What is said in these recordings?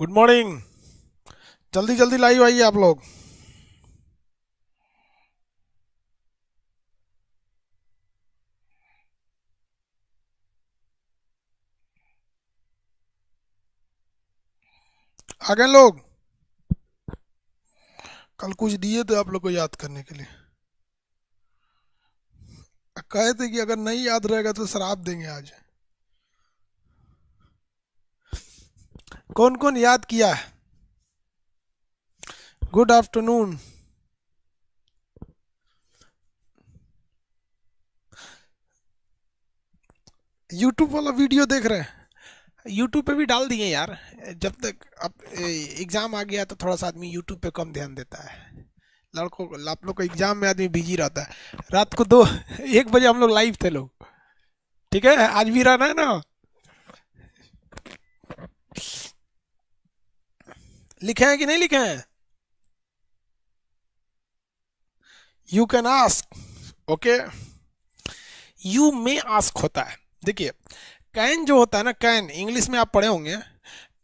Good morning. जल्दी जल्दी live आइए आप लोग। आ गए लोग? कल कुछ दिए थे आप लोग को याद करने के लिए। कहे थे कि अगर नहीं याद रहेगा तो शराब देंगे आज। कौन कौन याद किया है? Good afternoon. यूट्यूब वाला वीडियो देख रहे हैं? यूट्यूब पे भी डाल दिए यार। जब तक अब एग्जाम आ गया तो थोड़ा सा आदमी यूट्यूब पे कम ध्यान देता है। लड़कों को, आप लोग को एग्जाम में आदमी बिजी रहता है। रात को 1 बजे हम लोग लाइव थे लोग। ठीक है, आज भी रहना है ना। लिखे हैं कि नहीं लिखे हैं? You can ask. Okay, you may ask होता है। देखिए, कैन जो होता है ना, कैन इंग्लिश में आप पढ़े होंगे।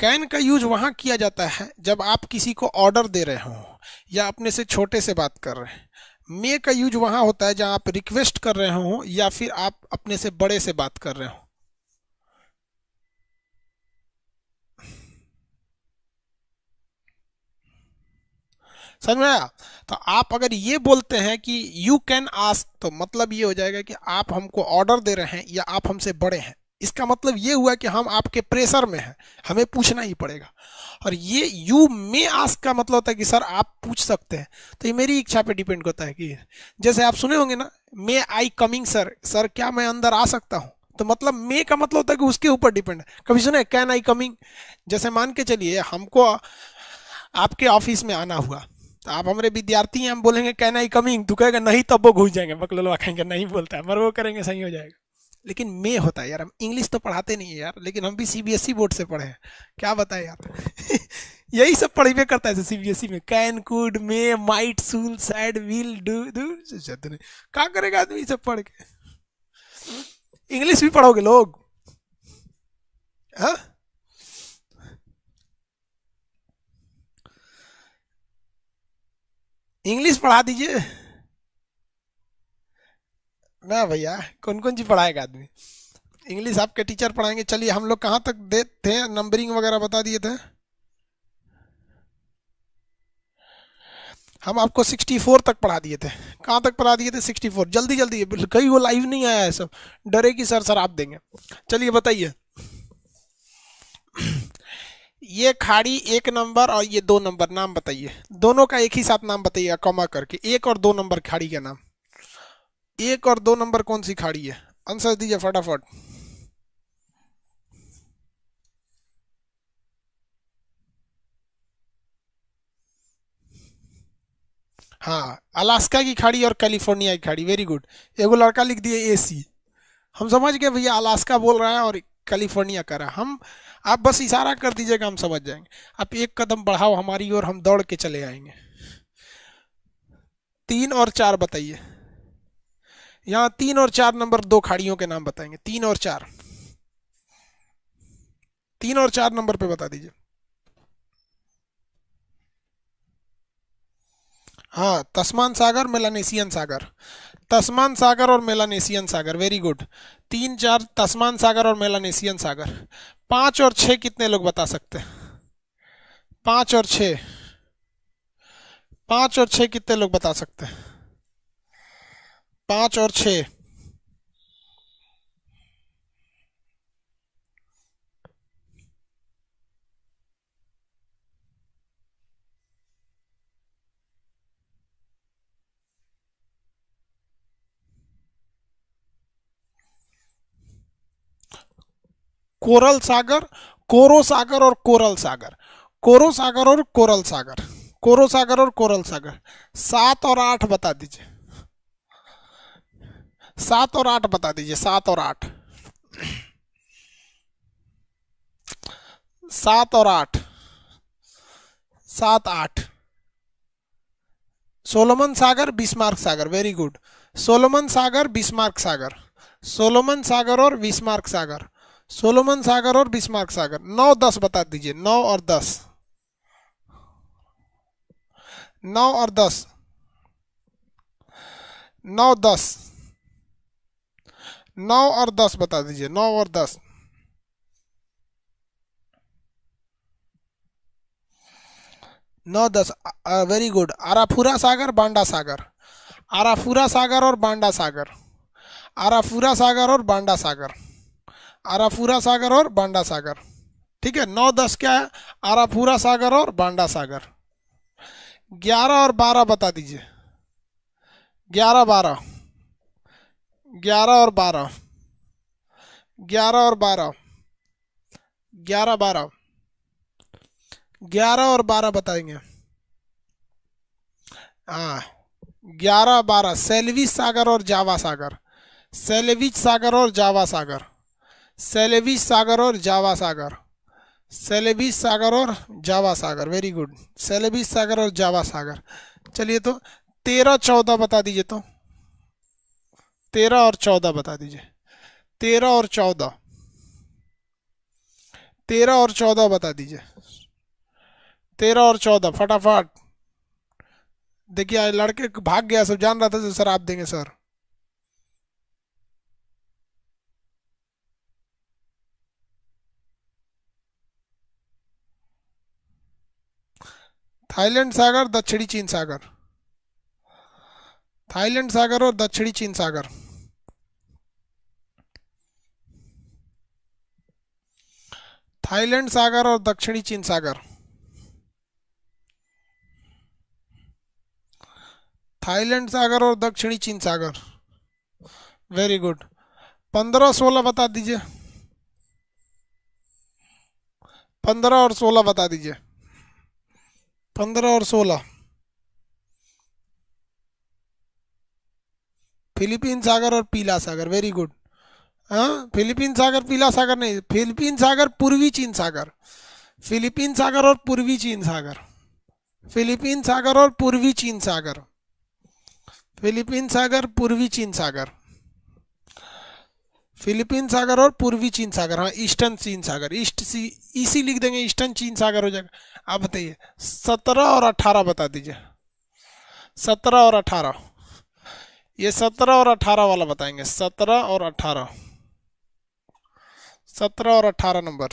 कैन का यूज वहां किया जाता है जब आप किसी को ऑर्डर दे रहे हो या अपने से छोटे से बात कर रहे हैं। मे का यूज वहां होता है जहां आप रिक्वेस्ट कर रहे हो या फिर आप अपने से बड़े से बात कर रहे हो। समझ में आया? तो आप अगर ये बोलते हैं कि यू कैन आस्क, तो मतलब ये हो जाएगा कि आप हमको ऑर्डर दे रहे हैं या आप हमसे बड़े हैं। इसका मतलब ये हुआ कि हम आपके प्रेशर में हैं, हमें पूछना ही पड़ेगा। और ये यू मे आस्क का मतलब होता है कि सर आप पूछ सकते हैं। तो ये मेरी इच्छा पे डिपेंड करता है कि जैसे आप सुने होंगे ना, मे आई कमिंग सर, सर क्या मैं अंदर आ सकता हूँ। तो मतलब मे का मतलब होता है कि उसके ऊपर डिपेंड है। कभी सुने कैन आई कमिंग? जैसे मान के चलिए हमको आपके ऑफिस में आना हुआ, तो आप हमारे विद्यार्थी हैं, हम बोलेंगे कैन आई कमिंग, तू कहेगा नहीं, तब वो घुस जाएंगे, बकलोलवा कहेंगे नहीं बोलता है, मगर वो करेंगे सही हो जाएगा। लेकिन मे होता है यार। हम इंग्लिश तो पढ़ाते नहीं है यार, लेकिन हम भी सीबीएसई बोर्ड से पढ़े हैं। क्या बताए यार। यही सब पढ़े करता है सीबीएसई में। कैन, कुड, मे, माइट, सुल, सैड, विल, डू डू। क्या करेगा आदमी सब पढ़ के? इंग्लिश भी पढ़ोगे लोग? हाँ, इंग्लिश पढ़ा दीजिए ना भैया। कौन कौन सी पढ़ाएगा आदमी? इंग्लिश आपके टीचर पढ़ाएंगे। चलिए, हम लोग कहाँ तक दे थे? नंबरिंग वगैरह बता दिए थे। हम आपको 64 तक पढ़ा दिए थे। कहाँ तक पढ़ा दिए थे? 64। जल्दी जल्दी, कहीं वो लाइव नहीं आया है सब। डरे कि सर आप देंगे। चलिए बताइए। ये खाड़ी 1 नंबर और ये 2 नंबर, नाम बताइए। दोनों का एक ही साथ नाम बताइए कॉमा करके। 1 और 2 नंबर खाड़ी का नाम। 1 और 2 नंबर कौन सी खाड़ी है? आंसर दीजिए फटाफट। हाँ, अलास्का की खाड़ी और कैलिफोर्निया की खाड़ी। Very good. एगो लड़का लिख दिए एसी। हम समझ गए भैया, अलास्का बोल रहा है और कैलिफोर्निया कर रहा है। हम, आप बस इशारा कर दीजिएगा, हम समझ जाएंगे। आप एक कदम बढ़ाओ हमारी ओर, हम दौड़ के चले आएंगे। 3 और 4 बताइए। यहाँ 3 और 4 नंबर, 2 खाड़ियों के नाम बताएंगे। 3 और 4, 3 और 4 नंबर पे बता दीजिए। हाँ, तस्मान सागर, मेलानेसियन सागर। तस्मान सागर और मेलानेसियन सागर, वेरी गुड। 3 4, तस्मान सागर और मेलानेसियन सागर। 5 और 6 कितने लोग बता सकते हैं? 5 और 6, 5 और 6 कितने लोग बता सकते हैं? 5 और 6। कोरल सागर, कोरो सागर और कोरल सागर। कोरो सागर और कोरल सागर। कोरो सागर और कोरल सागर। 7 और 8 बता दीजिए। 7 और 8 बता दीजिए। 7 और 8। 7 और 8। 7 8। सोलोमन सागर, बिस्मार्क सागर, वेरी गुड। सोलोमन सागर, बिस्मार्क सागर। सोलोमन सागर और बिस्मार्क सागर। सोलोमन सागर और बिस्मार्क सागर। 9 10 बता दीजिए। 9 और 10। 9 और 10, 9 10, 9 और 10 बता दीजिए, 9 और 10। 9 10, वेरी गुड। आराफुरा सागर, बांडा सागर, आराफुरा सागर और बांडा सागर, आराफुरा सागर और बांडा सागर, आराफुरा सागर और बांडा सागर। ठीक है, 9 10 क्या है? आराफुरा सागर और बांडा सागर। 11 और 12 बता दीजिए। 11 12, 11 और 12, 11 और 12, 11 12, 11 और 12 बताएंगे। हाँ, 11 12, सेल्विस सागर और जावा सागर, सेल्विच सागर और जावा सागर, सेल्विच सागर और जावा सागर, सेलेबिस सागर और जावा सागर। वेरी गुड, सेलेबिस सागर और जावा सागर। चलिए तो 13 14 बता दीजिए तो, 13 और 14 बता दीजिए। 13 और 14, 13 और 14 बता दीजिए। 13 और 14 फटाफट। देखिए आज लड़के भाग गया, सब जान रहा था तो सर आप देंगे सर। थाईलैंड सागर, दक्षिणी चीन सागर, थाईलैंड सागर और दक्षिणी चीन सागर, थाईलैंड सागर और दक्षिणी चीन सागर, थाईलैंड सागर और दक्षिणी चीन सागर। Very good. 15 16 बता दीजिए। 15 और 16 बता दीजिए। 15 और 16, फिलीपीन सागर और पीला सागर। Very good. हाँ, फिलीपीन सागर पीला सागर नहीं, फिलीपीन सागर पूर्वी चीन सागर, फिलीपीन सागर और पूर्वी चीन सागर, फिलीपीन सागर और पूर्वी चीन सागर, फिलीपीन सागर पूर्वी चीन सागर, फिलीपीन सागर और पूर्वी चीन सागर। हाँ, ईस्टर्न चीन सागर, ईस्ट सी, इसी लिख देंगे, ईस्टर्न चीन सागर हो जाएगा। आप बताइए 17 और 18 बता दीजिए। 17 और 18, ये 17 और 18 वाला बताएंगे। 17 और 18, 17 और 18 नंबर।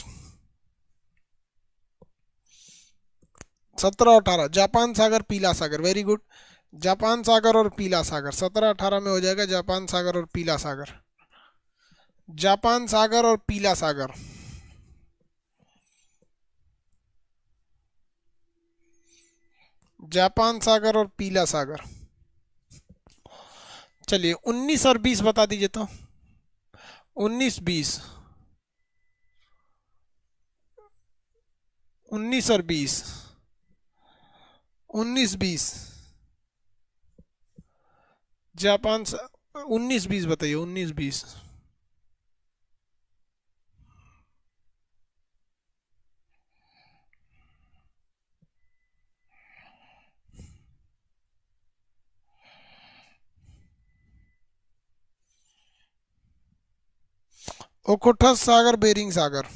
17 और 18, जापान सागर पीला सागर। वेरी गुड, जापान सागर और पीला सागर 17 18 में हो जाएगा। जापान सागर और पीला सागर, जापान सागर और पीला सागर, जापान सागर और पीला सागर। चलिए 19 और 20 बता दीजिए तो। 19 20, 19 और 20, 19 20, जापान 19 20 बताइए। 19 20, ओखोटस सागर, बेरिंग सागर,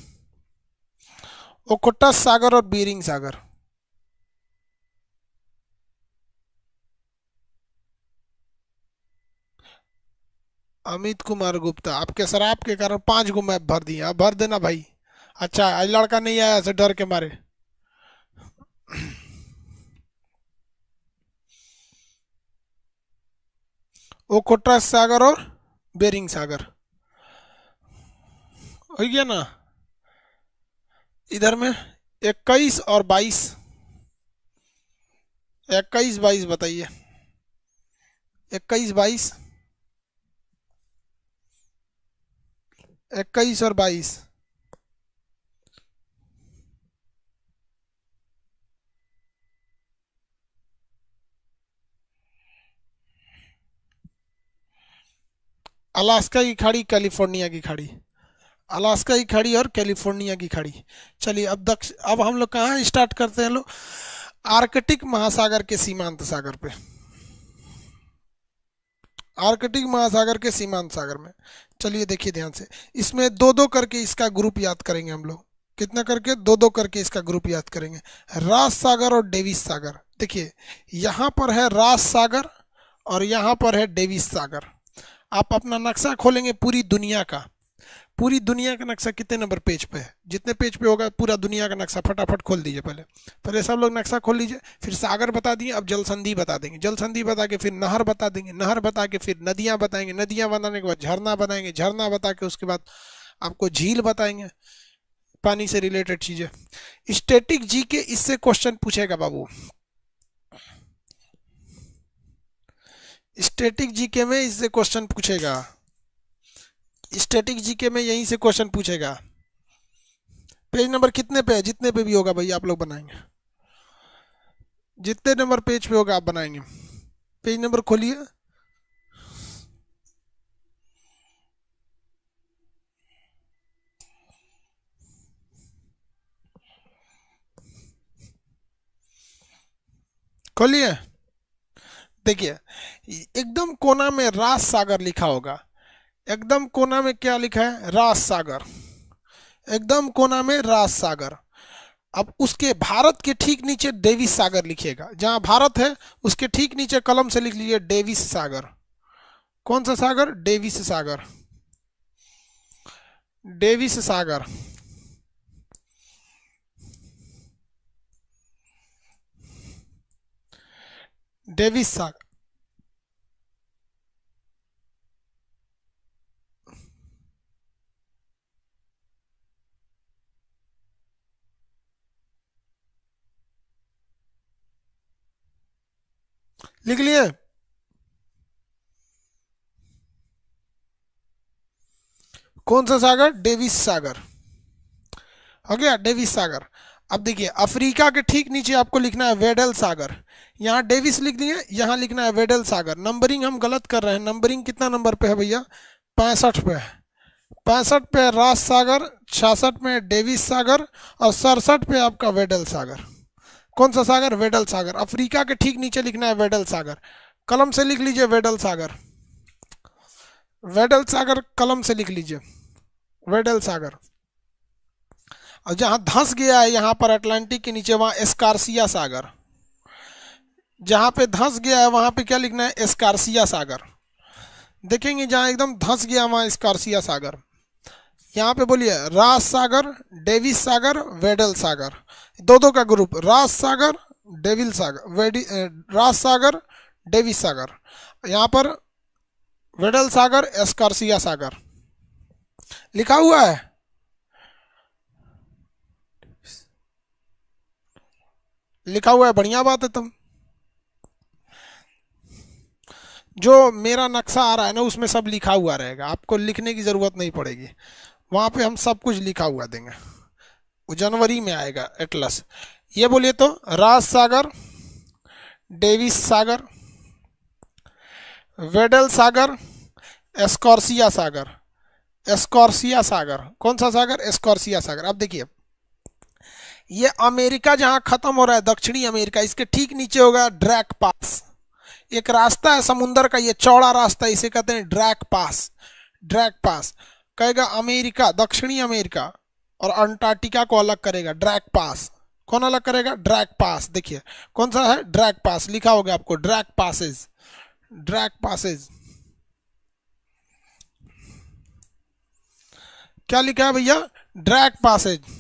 ओखोटस सागर और बेरिंग सागर। अमित कुमार गुप्ता, आपके शराब के कारण 5 गो मैप भर दिए, अब भर देना भाई। अच्छा, आज लड़का नहीं आया ऐसे डर के मारे। ओखोटस सागर और बेरिंग सागर हो गया ना। इधर में 21 और 22, 21 22 बताइए। 21 22, 21 और 22। अलास्का की खाड़ी, कैलिफोर्निया की खाड़ी, अलास्का की खाड़ी और कैलिफोर्निया की खाड़ी। चलिए अब हम लोग कहाँ स्टार्ट करते हैं लोग? आर्कटिक महासागर के सीमांत सागर पे, आर्कटिक महासागर के सीमांत सागर में। चलिए देखिए ध्यान से, इसमें दो दो करके इसका ग्रुप याद करेंगे हम लोग। कितना करके? दो दो करके इसका ग्रुप याद करेंगे। रास सागर और डेविस सागर। देखिए यहाँ पर है रास सागर और यहाँ पर है डेविस सागर। आप अपना नक्शा खोलेंगे पूरी दुनिया का, पूरी दुनिया का नक्शा कितने नंबर पेज पे है, जितने पेज पे होगा पूरा दुनिया का नक्शा फटाफट खोल दीजिए। पहले पहले सब लोग नक्शा खोल लीजिए, फिर सागर बता दिए, अब जल संधि बता देंगे, जल संधि बता के फिर नहर बता देंगे, नहर बता के फिर नदियां बताएंगे, नदियां बताने के बाद झरना बताएंगे, झरना बता के उसके बाद आपको झील बताएंगे, पानी से रिलेटेड चीजें। स्टैटिक जीके इससे क्वेश्चन पूछेगा बाबू, स्टैटिक जीके में इससे क्वेश्चन पूछेगा, स्टैटिक जीके में यहीं से क्वेश्चन पूछेगा। पेज नंबर कितने पे है, जितने पे भी होगा भैया आप लोग बनाएंगे, जितने नंबर पेज पे होगा आप बनाएंगे। पेज नंबर खोलिए, खोलिए। देखिए एकदम कोना में रास सागर लिखा होगा, एकदम कोना में क्या लिखा है, रास सागर, एकदम कोना में रास सागर। अब उसके भारत के ठीक नीचे डेविस सागर लिखिएगा, जहां भारत है उसके ठीक नीचे कलम से लिख लीजिए डेविस सागर। कौन सा सागर, डेविस सागर, डेविस सागर। डेविस सागर, लिख लिए। कौन सा सागर, डेविस सागर, हो गया डेविस सागर। अब देखिए अफ्रीका के ठीक नीचे आपको लिखना है वेडल सागर, यहाँ डेविस लिख दिए, यहाँ लिखना है वेडल सागर। नंबरिंग हम गलत कर रहे हैं, नंबरिंग कितना नंबर पे है भैया, 65 पे है, 65 पे रास सागर, 66 में डेविस सागर और 67 पे आपका वेडल सागर। कौन सा सागर, वेडल सागर। अफ्रीका के ठीक नीचे लिखना है वेडल सागर, कलम से लिख लीजिए वेडल सागर, वेडल सागर कलम से लिख लीजिए वेडल सागर। और जहां धंस गया है यहाँ पर अटलांटिक के नीचे, वहां एस्कार्सिया सागर, जहां पे धंस गया है वहां पे क्या लिखना है, एस्कार्सिया सागर। देखेंगे जहां एकदम धंस गया वहां एस्कार्सिया सागर। यहाँ पे बोलिए रास सागर, डेविस सागर, वेडल सागर, दो दो का ग्रुप, रास सागर, डेविल सागर, रास सागर, डेविस सागर। यहाँ पर वेडल सागर, एस्कार्सिया सागर लिखा हुआ है। लिखा हुआ है, बढ़िया बात है। तुम जो मेरा नक्शा आ रहा है ना उसमें सब लिखा हुआ रहेगा, आपको लिखने की जरूरत नहीं पड़ेगी, वहां पे हम सब कुछ लिखा हुआ देंगे। वो जनवरी में आएगा एटलस। ये बोलिए तो रास सागर, डेविस सागर, वेडल सागर, एस्कॉर्सिया सागर, एस्कॉर्सिया सागर। कौन सा सागर, एस्कॉर्सिया सागर। अब देखिए ये अमेरिका जहां खत्म हो रहा है, दक्षिणी अमेरिका, इसके ठीक नीचे होगा ड्रैक पास। एक रास्ता है समुंदर का, ये चौड़ा रास्ता, इसे कहते हैं ड्रैक पास। ड्रैक पास कहेगा अमेरिका, दक्षिणी अमेरिका और अंटार्कटिका को अलग करेगा, ड्रैक पास। कौन अलग करेगा, ड्रैक पास। देखिए कौन सा है, ड्रैक पास लिखा होगा आपको, ड्रैक पासेज, ड्रैक पासेज। क्या लिखा है भैया, ड्रैक पासेज।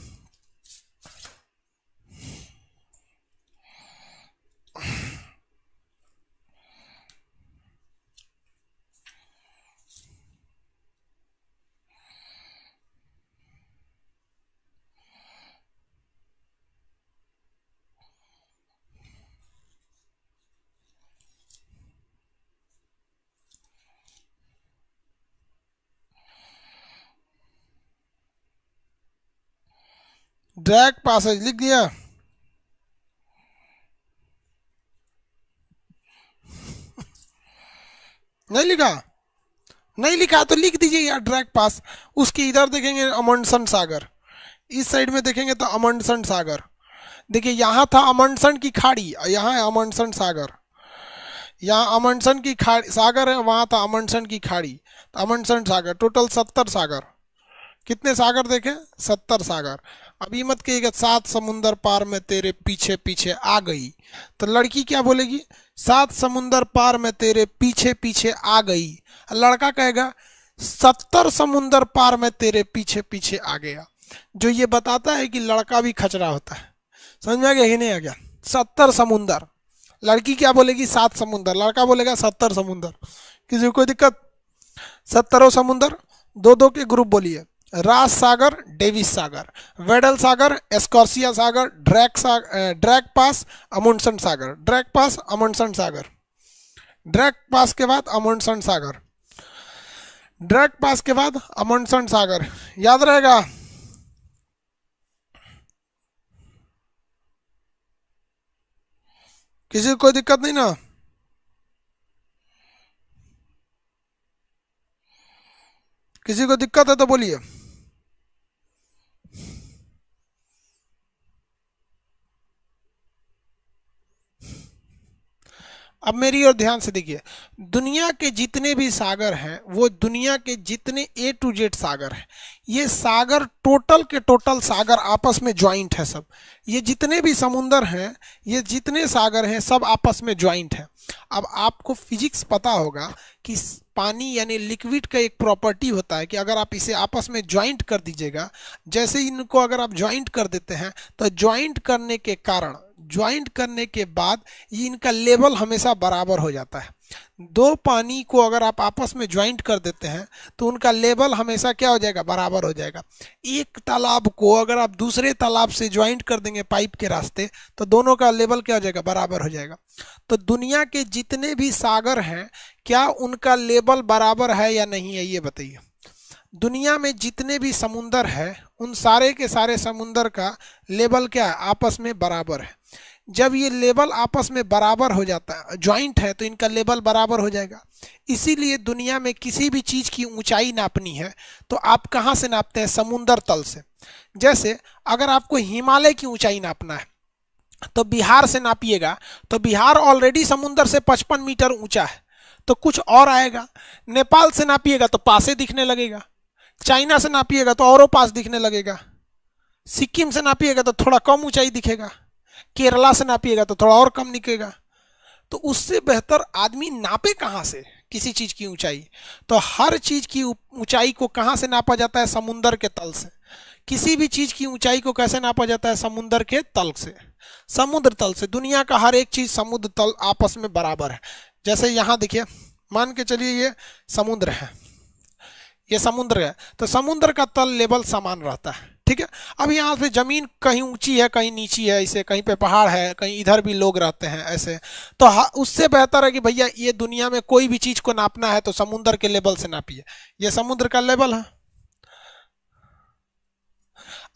ड्रैक पासेज लिख दिया। नहीं लिखा, नहीं लिखा तो लिख दीजिए यार, ड्रैक पास। उसके इधर देखेंगे अमंडसन सागर, इस साइड में देखेंगे तो अमंडसन सागर। देखिए यहाँ था अमंडसन की खाड़ी, यहाँ है अमंडसन सागर। यहाँ अमंडसन की खाड़ी सागर है, वहाँ था अमंडसन की खाड़ी, तो अमंडसन सागर। टोटल 70 सागर। कितने सागर देखें, 70 सागर। अब ये मत कहिएगा 7 समुंदर पार में तेरे पीछे पीछे आ गई, तो लड़की क्या बोलेगी 7 समुंदर पार में तेरे पीछे पीछे आ गई। लड़का कहेगा 70 समुंदर पार में तेरे पीछे पीछे आ गया। जो ये बताता है कि लड़का भी खचरा होता है। समझ में आ गया कि नहीं आ गया? 70 समुंदर, लड़की क्या बोलेगी 7 समुंदर, लड़का बोलेगा 70 समुंदर। किसी को कोई दिक्कत? 70 समुंदर, दो दो के ग्रुप बोलिए। रास सागर, डेविस सागर, वेडल सागर, एस्कॉर्सिया सागर, ड्रैक पास, अमुंडसन सागर, ड्रैक पास, अमुंडसन सागर, ड्रैक पास के बाद अमुंडसन सागर, ड्रैक पास के बाद अमुंडसन सागर। याद रहेगा? किसी को कोई दिक्कत नहीं ना? किसी को दिक्कत है तो बोलिए। अब मेरी ओर ध्यान से देखिए, दुनिया के जितने भी सागर हैं वो दुनिया के जितने A to Z सागर हैं, ये सागर टोटल के टोटल सागर आपस में ज्वाइंट है सब। ये जितने भी समुंदर हैं, ये जितने सागर हैं सब आपस में ज्वाइंट है। अब आपको फिजिक्स पता होगा कि पानी यानी लिक्विड का एक प्रॉपर्टी होता है कि अगर आप इसे आपस में ज्वाइंट कर दीजिएगा, जैसे इनको अगर आप ज्वाइंट कर देते हैं तो ज्वाइंट करने के कारण, ज्वाइंट करने के बाद ये इनका लेवल हमेशा बराबर हो जाता है। दो पानी को अगर आप आपस में ज्वाइंट कर देते हैं तो उनका लेवल हमेशा क्या हो जाएगा? बराबर हो जाएगा। एक तालाब को अगर आप दूसरे तालाब से ज्वाइंट कर देंगे पाइप के रास्ते तो दोनों का लेवल क्या हो जाएगा? बराबर हो जाएगा। तो दुनिया के जितने भी सागर हैं क्या उनका लेवल बराबर है या नहीं है, ये बताइए। दुनिया में जितने भी समुंदर है उन सारे के सारे समुंदर का लेवल क्या है? आपस में बराबर है। जब ये लेवल आपस में बराबर हो जाता है, ज्वाइंट है, तो इनका लेवल बराबर हो जाएगा। इसीलिए दुनिया में किसी भी चीज की ऊंचाई नापनी है तो आप कहाँ से नापते हैं? समुंदर तल से। जैसे अगर आपको हिमालय की ऊंचाई नापना है तो बिहार से नापिएगा, तो बिहार ऑलरेडी समुंदर से 55 मीटर ऊंचा है, तो कुछ और आएगा। नेपाल से नापिएगा तो पासे दिखने लगेगा, चाइना से नापिएगा तो औरों पास दिखने लगेगा, सिक्किम से नापिएगा तो थोड़ा कम ऊंचाई दिखेगा, केरला से नापिएगा तो थोड़ा और कम निकलेगा। तो उससे बेहतर आदमी नापे कहाँ से किसी चीज की ऊंचाई? तो हर चीज की ऊंचाई को कहाँ से नापा जाता है? समुंदर के तल से। किसी भी चीज की ऊंचाई को कैसे नापा जाता है? समुंदर के तल से, समुद्र तल से। दुनिया का हर एक चीज समुद्र तल आपस में बराबर है। जैसे यहां देखिए, मान के चलिए ये समुद्र है, ये समुद्र है, तो समुद्र का तल लेवल समान रहता है, ठीक है। अब यहाँ पे जमीन कहीं ऊंची है कहीं नीची है, इसे कहीं पे पहाड़ है, कहीं इधर भी लोग रहते हैं, ऐसे। तो उससे बेहतर है कि भैया ये दुनिया में कोई भी चीज को नापना है तो समुद्र के लेवल से नापिए। ये समुद्र का लेवल है।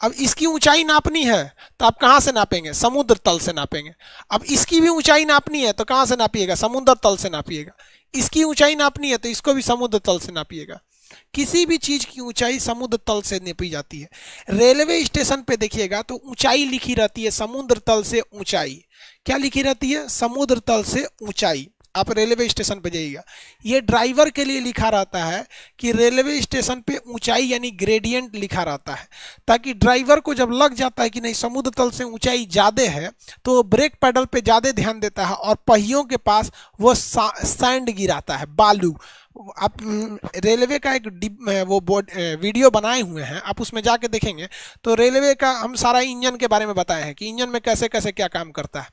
अब इसकी ऊंचाई नापनी है तो आप कहां से नापेंगे? समुद्र तल से नापेंगे। अब इसकी भी ऊंचाई नापनी है तो कहां से नापिएगा? समुद्र तल से नापिएगा। इसकी ऊंचाई नापनी है तो इसको भी समुद्र तल से नापिएगा। किसी भी चीज की ऊंचाई समुद्र तल से नापी जाती है। रेलवे स्टेशन पे देखिएगा तो ऊंचाई लिखी रहती है समुद्र तल से ऊंचाई। क्या लिखी रहती है? समुद्र तल से ऊंचाई। आप रेलवे स्टेशन पे जाइएगा, ये ड्राइवर के लिए लिखा रहता है कि रेलवे स्टेशन पे ऊंचाई यानी ग्रेडियंट लिखा रहता है, ताकि ड्राइवर को जब लग जाता है कि नहीं समुद्र तल से ऊंचाई ज़्यादा है तो ब्रेक पैडल पे ज़्यादा ध्यान देता है और पहियों के पास वो सैंड गिराता है, बालू। आप रेलवे का एक वो बोर्ड वीडियो बनाए हुए हैं, आप उसमें जाके देखेंगे तो रेलवे का हम सारा इंजन के बारे में बताए हैं कि इंजन में कैसे कैसे क्या काम करता है।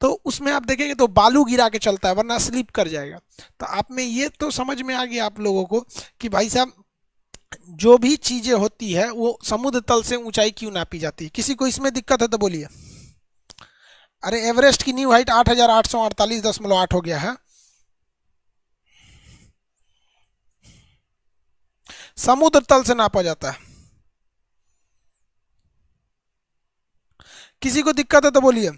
तो उसमें आप देखेंगे तो बालू गिरा के चलता है वरना स्लिप कर जाएगा। तो आप में ये तो समझ में आ गया आप लोगों को कि भाई साहब जो भी चीजें होती है वो समुद्र तल से ऊंचाई क्यों नापी जाती है। किसी को इसमें दिक्कत है तो बोलिए। अरे एवरेस्ट की न्यू हाइट 8,848.8 हो गया है। समुद्र तल से नापा जाता है। किसी को दिक्कत है तो बोलिए।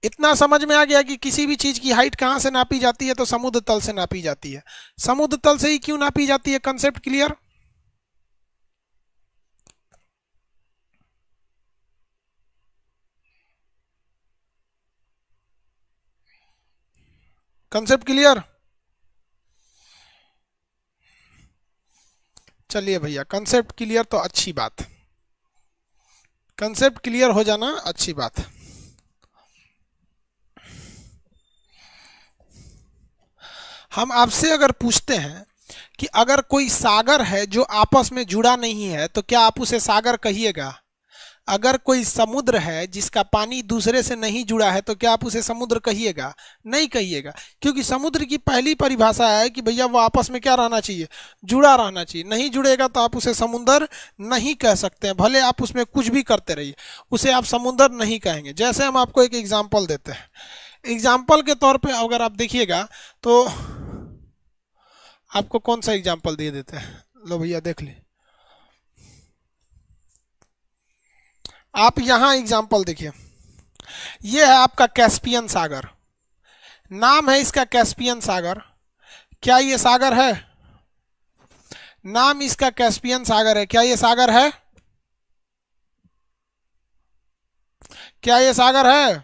इतना समझ में आ गया कि किसी भी चीज की हाइट कहां से नापी जाती है? तो समुद्र तल से नापी जाती है। समुद्र तल से ही क्यों नापी जाती है? Concept clear? Concept clear? चलिए भैया, कंसेप्ट क्लियर तो अच्छी बात। कंसेप्ट क्लियर हो जाना अच्छी बात है। हम आपसे अगर पूछते हैं कि अगर कोई सागर है जो आपस में जुड़ा नहीं है तो क्या आप उसे सागर कहिएगा? अगर कोई समुद्र है जिसका पानी दूसरे से नहीं जुड़ा है तो क्या आप उसे समुद्र कहिएगा? नहीं कहिएगा, क्योंकि समुद्र की पहली परिभाषा है कि भैया वो आपस में क्या रहना चाहिए? जुड़ा रहना चाहिए। नहीं जुड़ेगा तो आप उसे समुद्र नहीं कह सकते हैं, भले आप उसमें कुछ भी करते रहिए, उसे आप समुद्र नहीं कहेंगे। जैसे हम आपको एक एग्जाम्पल देते हैं, एग्जाम्पल के तौर पर अगर आप देखिएगा तो आपको कौन सा एग्जाम्पल दे देते हैं, लो भैया देख ली। आप यहां एग्जाम्पल देखिए, ये है आपका कैस्पियन सागर, नाम है इसका कैस्पियन सागर। क्या ये सागर है? नाम इसका कैस्पियन सागर है। क्या ये सागर है? क्या ये सागर है?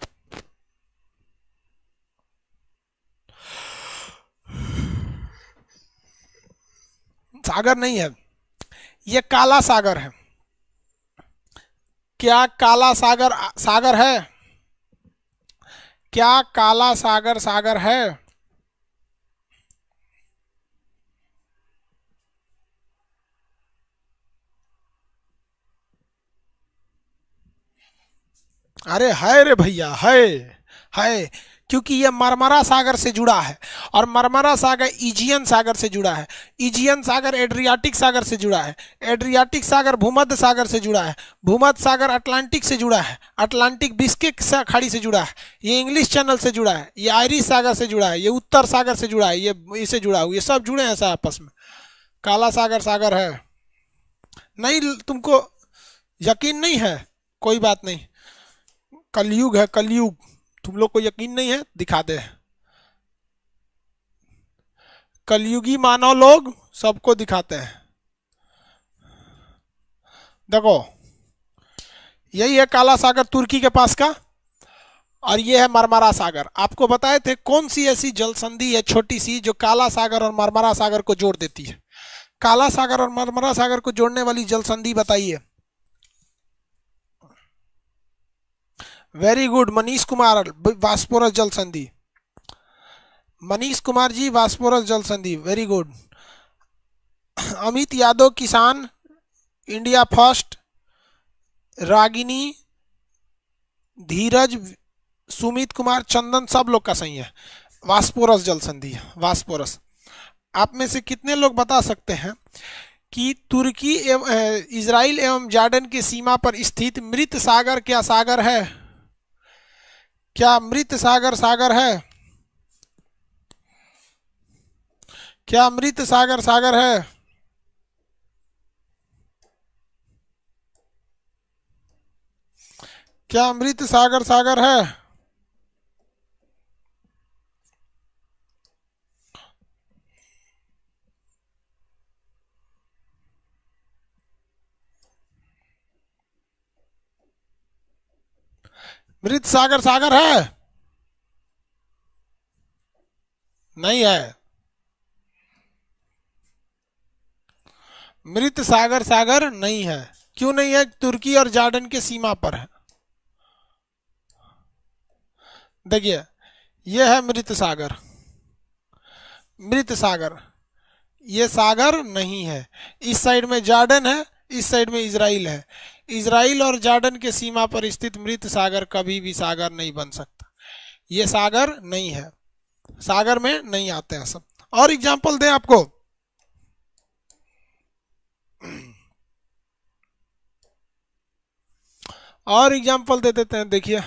सागर नहीं है, ये काला सागर है। क्या काला सागर सागर है? क्या काला सागर सागर है? अरे है रे भैया, है, क्योंकि ये मरमरा सागर से जुड़ा है, और मरमरा सागर इजियन सागर से जुड़ा है। इजियन सागर एड्रियाटिक सागर से जुड़ा है। एड्रियाटिक सागर भूमध्य सागर से जुड़ा है। भूमध्य सागर अटलांटिक से जुड़ा है। अटलांटिक बिस्किक खाड़ी से जुड़ा है। ये इंग्लिश चैनल से जुड़ा है। ये आयरिश सागर से जुड़ा है। ये उत्तर सागर से जुड़ा है। ये इससे जुड़ा हुआ, ये सब जुड़े हैं सब आपस में। काला सागर सागर है। नहीं, तुमको यकीन नहीं है, कोई बात नहीं, कलयुग है कलयुग, तुम लोग को यकीन नहीं है, दिखा दे। कलयुगी मानव लोग सबको दिखाते हैं। देखो, यही है काला सागर तुर्की के पास का, और ये है मरमरा सागर। आपको बताए थे कौन सी ऐसी जल संधि है छोटी सी जो काला सागर और मरमरा सागर को जोड़ देती है? काला सागर और मरमरा सागर को जोड़ने वाली जल संधि बताइए। वेरी गुड, मनीष कुमार, वास्पोरस जल संधि। मनीष कुमार जी, वास्पोरस जल संधि, वेरी गुड। अमित यादव, किसान, इंडिया फर्स्ट, रागिनी, धीरज, सुमित कुमार, चंदन, सब लोग का सही है। वास्पोरस जल संधि है, वास्पोरस। आप में से कितने लोग बता सकते हैं कि तुर्की एवं इजराइल एवं जॉर्डन की सीमा पर स्थित मृत सागर क्या सागर है? क्या मृत सागर सागर है? क्या मृत सागर सागर है? क्या मृत सागर सागर है? मृत सागर सागर है? नहीं है। मृत सागर सागर नहीं है। क्यों नहीं है? तुर्की और जॉर्डन के सीमा पर है। देखिए, यह है मृत सागर। मृत सागर, ये सागर नहीं है। इस साइड में जॉर्डन है, इस साइड में इजराइल है। इजराइल और जॉर्डन के सीमा पर स्थित मृत सागर कभी भी सागर नहीं बन सकता। ये सागर नहीं है, सागर में नहीं आते हैं सब। और एग्जांपल दें आपको? और एग्जांपल दे देते हैं, देखिए।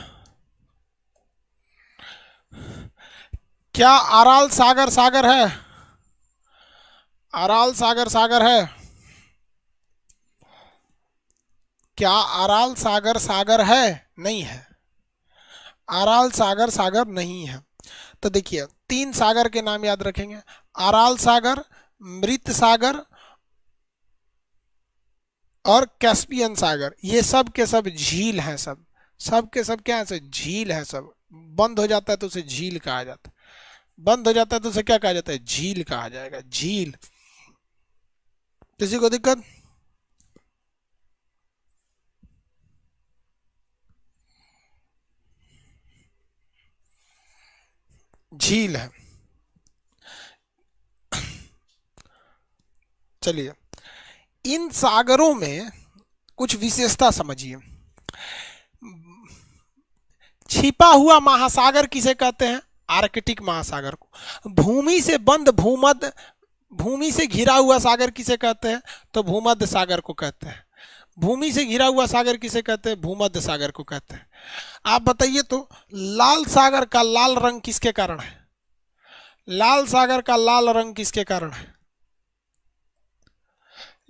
क्या अराल सागर सागर है? अराल सागर सागर है? क्या अराल सागर सागर है? नहीं है। अराल सागर सागर नहीं है। तो देखिए, 3 सागर के नाम याद रखेंगे, अराल सागर, मृत सागर और कैस्पियन सागर। ये सब के सब झील हैं, सब के सब क्या है? झील है। सब बंद हो जाता है तो उसे झील कहा जाता है। बंद हो जाता है तो उसे क्या कहा जाता है? झील कहा जाएगा, झील। किसी को दिक्कत? झील है। चलिए, इन सागरों में कुछ विशेषता समझिए। छिपा हुआ महासागर किसे कहते हैं? आर्कटिक महासागर को। भूमि से बंद भूमध्य, भूमि से घिरा हुआ सागर किसे कहते हैं? तो भूमध्य सागर को कहते हैं। भूमि से घिरा हुआ सागर किसे कहते हैं? भूमध्य सागर को कहते हैं। आप बताइए तो, लाल सागर का लाल रंग किसके कारण है? लाल सागर का लाल रंग किसके कारण है?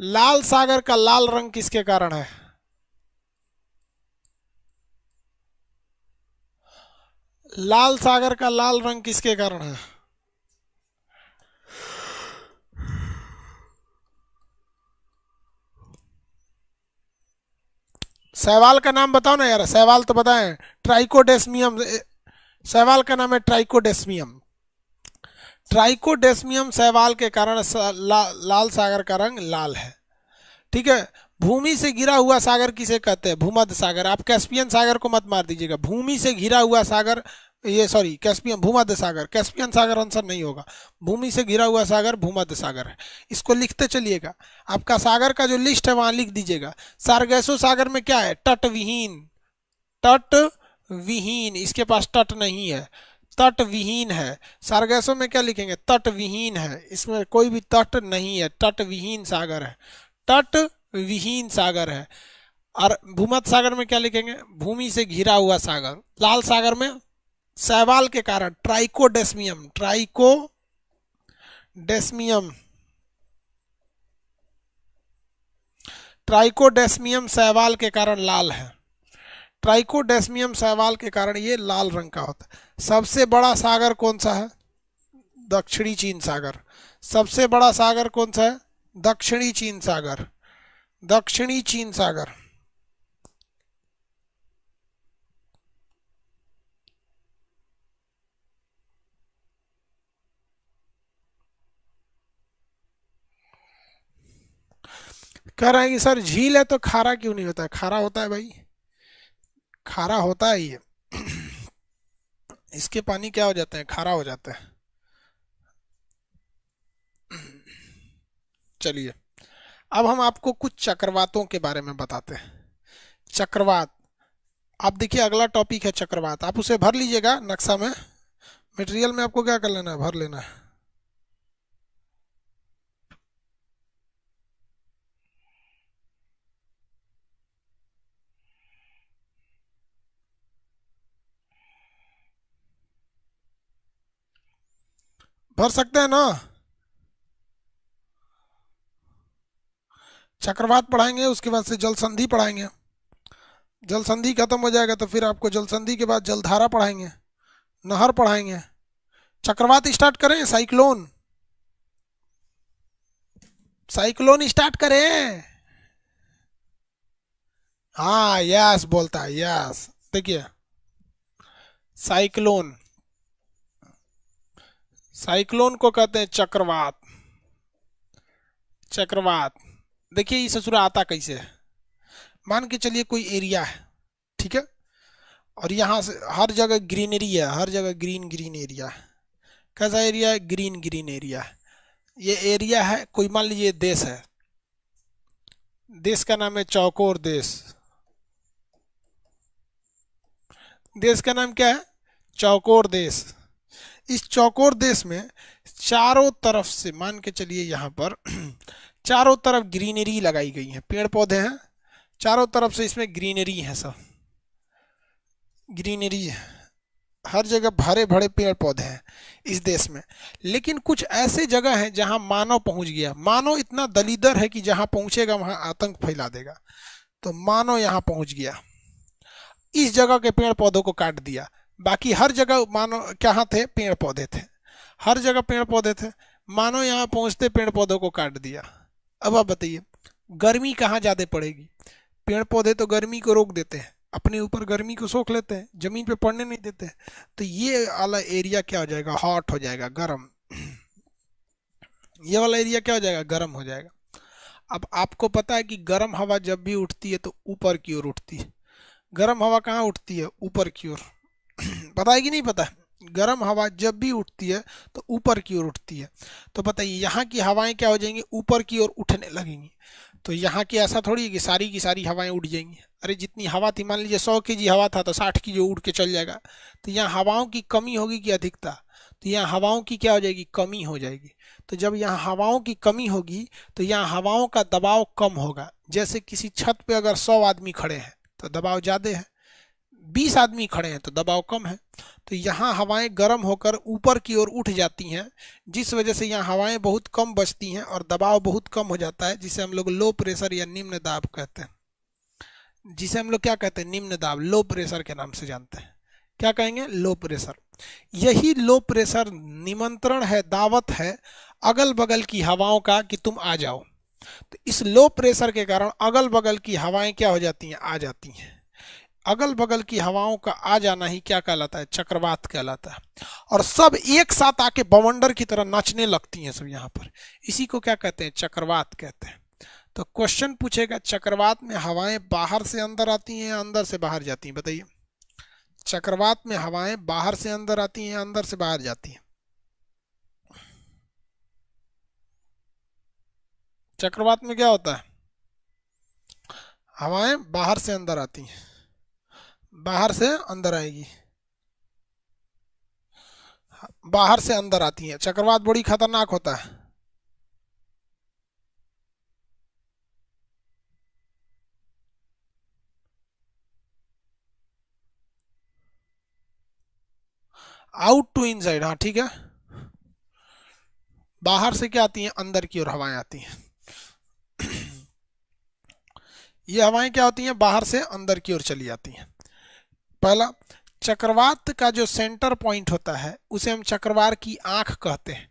लाल सागर का लाल रंग किसके कारण है? लाल सागर का लाल रंग किसके कारण है? शैवाल का नाम बताओ ना यार, शैवाल तो बताएं। ट्राइकोडेस्मियम, शैवाल का नाम है ट्राइकोडेस्मियम। ट्राइकोडेस्मियम शैवाल के कारण लाल सागर का रंग लाल है। ठीक है। भूमि से घिरा हुआ सागर किसे कहते हैं? भूमध्य सागर। आप कैस्पियन सागर को मत मार दीजिएगा, भूमि से घिरा हुआ सागर, ये सॉरी कैस्पियन, भूमध्य सागर, कैस्पियन सागर आंसर नहीं होगा। भूमि से घिरा हुआ सागर भूमध्य सागर है। इसको लिखते चलिएगा, आपका सागर का जो लिस्ट है वहां लिख दीजिएगा। सारगैसो सागर में क्या है? तट विहीन, तट विहीन, इसके पास तट नहीं है, तट विहीन है। सारगैसो में क्या लिखेंगे? तट विहीन है, इसमें कोई भी तट नहीं है, तट विहीन सागर है, तट विहीन सागर है। और भूमध्य सागर में क्या लिखेंगे? भूमि से घिरा हुआ सागर। लाल सागर में शैवाल के कारण ट्राइकोडेस्मियम, ट्राइकोडेस्मियम, ट्राइकोडेस्मियम शैवाल के कारण लाल है। ट्राइकोडेस्मियम शैवाल के कारण ये लाल रंग का होता है। सबसे बड़ा सागर कौन सा है? दक्षिणी चीन सागर। सबसे बड़ा सागर कौन सा है? दक्षिणी चीन सागर, दक्षिणी चीन सागर। कह रहे हैं कि सर झील है तो खारा क्यों नहीं होता है? खारा होता है भाई, खारा होता है ये। इसके पानी क्या हो जाते हैं? खारा हो जाता है। चलिए, अब हम आपको कुछ चक्रवातों के बारे में बताते हैं। चक्रवात, आप देखिए अगला टॉपिक है चक्रवात। आप उसे भर लीजिएगा नक्शा में, मटेरियल में आपको क्या कर लेना है? भर लेना है। भर सकते हैं ना? चक्रवात पढ़ाएंगे, उसके बाद से जल संधि पढ़ाएंगे। जल संधि खत्म हो जाएगा तो फिर आपको जल संधि के बाद जलधारा पढ़ाएंगे, नहर पढ़ाएंगे। चक्रवात स्टार्ट करें, साइक्लोन, साइक्लोन स्टार्ट करें। हाँ यस बोलता है, यस। देखिए साइक्लोन, साइक्लोन को कहते हैं चक्रवात। चक्रवात देखिए ये ससुरा आता कैसे है। मान के चलिए कोई एरिया है, ठीक है, और यहाँ से हर जगह ग्रीनरी है, हर जगह ग्रीन ग्रीन एरिया है। कैसा एरिया है? ग्रीन ग्रीन एरिया है। ये एरिया है, कोई मान लीजिए देश है, देश का नाम है चौकोर देश। देश का नाम क्या है? चौकोर देश। इस चौकोर देश में चारों तरफ से मान के चलिए यहाँ पर चारों तरफ ग्रीनरी लगाई गई है, पेड़ पौधे हैं चारों तरफ से, इसमें ग्रीनरी है, सब ग्रीनरी है, हर जगह भरे भरे पेड़ पौधे हैं इस देश में। लेकिन कुछ ऐसे जगह हैं जहां मानव पहुंच गया। मानव इतना दलीदर है कि जहां पहुंचेगा वहां आतंक फैला देगा। तो मानव यहां पहुंच गया, इस जगह के पेड़ पौधों को काट दिया। बाकी हर जगह मानव कहाँ थे? पेड़ पौधे थे, हर जगह पेड़ पौधे थे। मानव यहाँ पहुंचते पेड़ पौधों को काट दिया। अब आप बताइए गर्मी कहाँ ज्यादा पड़ेगी? पेड़ पौधे तो गर्मी को रोक देते हैं, अपने ऊपर गर्मी को सोख लेते हैं, जमीन पे पड़ने नहीं देते हैं। तो ये वाला एरिया क्या हो जाएगा? हॉट हो जाएगा, गर्म। ये वाला एरिया क्या हो जाएगा? गर्म हो जाएगा। अब आपको पता है कि गर्म हवा जब भी उठती है तो ऊपर की ओर उठती है। गर्म हवा कहाँ उठती है? ऊपर की ओर। पता है कि नहीं पता? गर्म हवा जब भी उठती है तो ऊपर की ओर उठती है। तो बताइए यहाँ की हवाएं क्या हो जाएंगी, ऊपर की ओर उठने लगेंगी। तो यहाँ की ऐसा थोड़ी है कि सारी की सारी हवाएं उड़ जाएंगी। अरे जितनी हवा थी, मान लीजिए 100 kg हवा था तो 60 kg उड़ के चल जाएगा। तो यहाँ हवाओं की कमी होगी कि अधिकता, तो यहाँ हवाओं की क्या हो जाएगी, कमी हो जाएगी। तो जब यहाँ हवाओं की कमी होगी तो यहाँ हवाओं का दबाव कम होगा। जैसे किसी छत पे अगर 100 आदमी खड़े हैं तो दबाव ज़्यादा है, 20 आदमी खड़े हैं तो दबाव कम है। तो यहाँ हवाएं गर्म होकर ऊपर की ओर उठ जाती हैं, जिस वजह से यहाँ हवाएं बहुत कम बचती हैं और दबाव बहुत कम हो जाता है, जिसे हम लोग लो प्रेशर या निम्न दाब कहते हैं। जिसे हम लोग क्या कहते हैं, निम्न दाब, लो प्रेशर के नाम से जानते हैं। क्या कहेंगे, लो प्रेशर। यही लो प्रेशर निमंत्रण है, दावत है अगल बगल की हवाओं का कि तुम आ जाओ। तो इस लो प्रेशर के कारण अगल बगल की हवाएं क्या हो जाती हैं, आ जाती हैं। अगल बगल की हवाओं का आ जाना ही क्या कहलाता है, चक्रवात कहलाता है। और सब एक साथ आके बवंडर की तरह नाचने लगती हैं सब यहाँ पर, इसी को क्या कहते हैं, चक्रवात कहते हैं। तो क्वेश्चन पूछेगा, चक्रवात में हवाएं बाहर से अंदर आती हैं या अंदर से बाहर जाती हैं, बताइए। चक्रवात में हवाएं बाहर से अंदर आती हैं या अंदर से बाहर जाती हैं। चक्रवात में क्या होता है, हवाएं बाहर से अंदर आती हैं, बाहर से अंदर आएगी, बाहर से अंदर आती हैं। चक्रवात बड़ी खतरनाक होता है। आउट टू इनसाइड, हाँ ठीक है। बाहर से क्या आती हैं, अंदर की ओर हवाएं आती हैं। ये हवाएं क्या होती हैं, बाहर से अंदर की ओर चली जाती हैं। पहला, चक्रवात का जो सेंटर पॉइंट होता है उसे हम चक्रवात की आंख कहते हैं।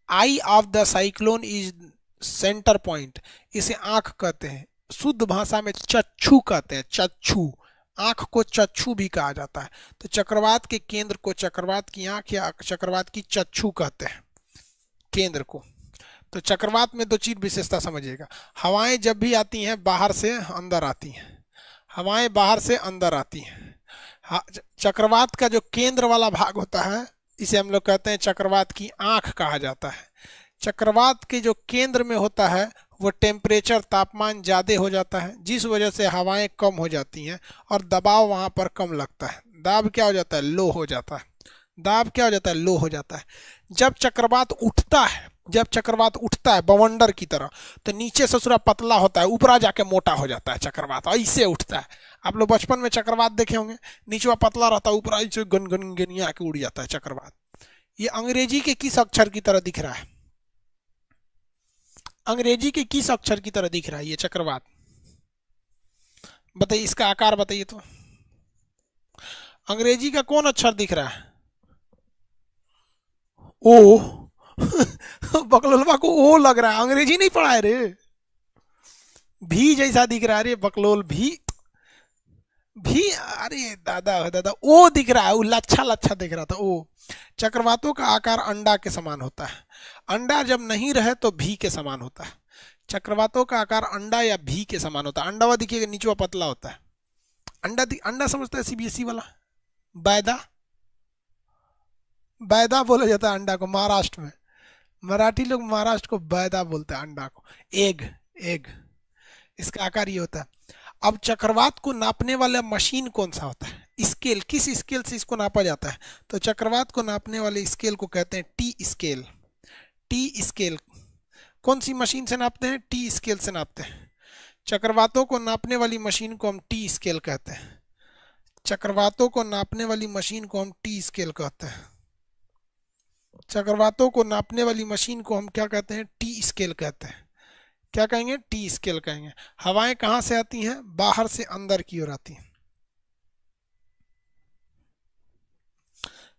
Eye of the cyclone is centre point, इसे आंख कहते हैं। शुद्ध भाषा में चक्षु कहते हैं, चक्षु। आंख को चक्षु भी कहा जाता है। तो चक्रवात के केंद्र को चक्रवात की आंख या चक्रवात की चक्षु कहते हैं, केंद्र को। तो चक्रवात में दो चीज विशेषता समझिएगा, हवाएं जब भी आती हैं बाहर से अंदर आती हैं, हवाएं बाहर से अंदर आती हैं। चक्रवात का जो केंद्र वाला भाग होता है इसे हम लोग कहते हैं चक्रवात की आंख कहा जाता है। चक्रवात के जो केंद्र में होता है वो टेम्परेचर, तापमान ज़्यादा हो जाता है, जिस वजह से हवाएं कम हो जाती हैं और दबाव वहाँ पर कम लगता है। दाब क्या हो जाता है, लो हो जाता है। दाब क्या हो जाता है, लो हो जाता है। जब चक्रवात उठता है, जब चक्रवात उठता है बवंडर की तरह, तो नीचे से थोड़ा पतला होता है, ऊपरा जाके मोटा हो जाता है चक्रवात, ऐसे उठता है। आप लोग बचपन में चक्रवात देखे होंगे, नीचे पतला रहता है, ऊपरा ऐसे गन गन गनिया के उड़ जाता है चक्रवात। ये अंग्रेजी के किस अक्षर की तरह दिख रहा है, अंग्रेजी के किस अक्षर की तरह दिख रहा है ये चक्रवात, बताइए। इसका आकार बताइए तो, अंग्रेजी का कौन अक्षर दिख रहा है, ओ। बकलोलवा को ओ लग रहा है, अंग्रेजी नहीं पढ़ा है रे। भी जैसा दिख रहा है रे बकलोल, भी अरे दादा दादा, ओ दिख रहा है, वो लच्छा लच्छा दिख रहा था ओ। चक्रवातों का आकार अंडा के समान होता है। अंडा जब नहीं रहे तो भी के समान होता है। चक्रवातों का आकार अंडा या भी के समान होता है। अंडा हुआ दिखिएगा, नीचे पतला होता है। अंडा समझता है सीबीएसई वाला, बैदा, बैदा बोला जाता है अंडा को महाराष्ट्र में। मराठी लोग महाराष्ट्र को बैदा बोलते हैं अंडा को। एग, एग, इसका आकार ये होता है। अब चक्रवात को नापने वाला मशीन कौन सा होता है, स्केल, किस स्केल से इसको नापा जाता है, तो चक्रवात को नापने वाले स्केल को कहते हैं टी स्केल। टी स्केल, कौन सी मशीन से नापते हैं, टी स्केल से नापते हैं। चक्रवातों को नापने वाली मशीन को हम टी स्केल कहते हैं। चक्रवातों को नापने वाली मशीन को हम टी स्केल कहते हैं। चक्रवातों को नापने वाली मशीन को हम क्या कहते हैं, टी स्केल कहते हैं। क्या कहेंगे, टी स्केल कहेंगे। हवाएं कहां से आती हैं, बाहर से अंदर की ओर आती हैं।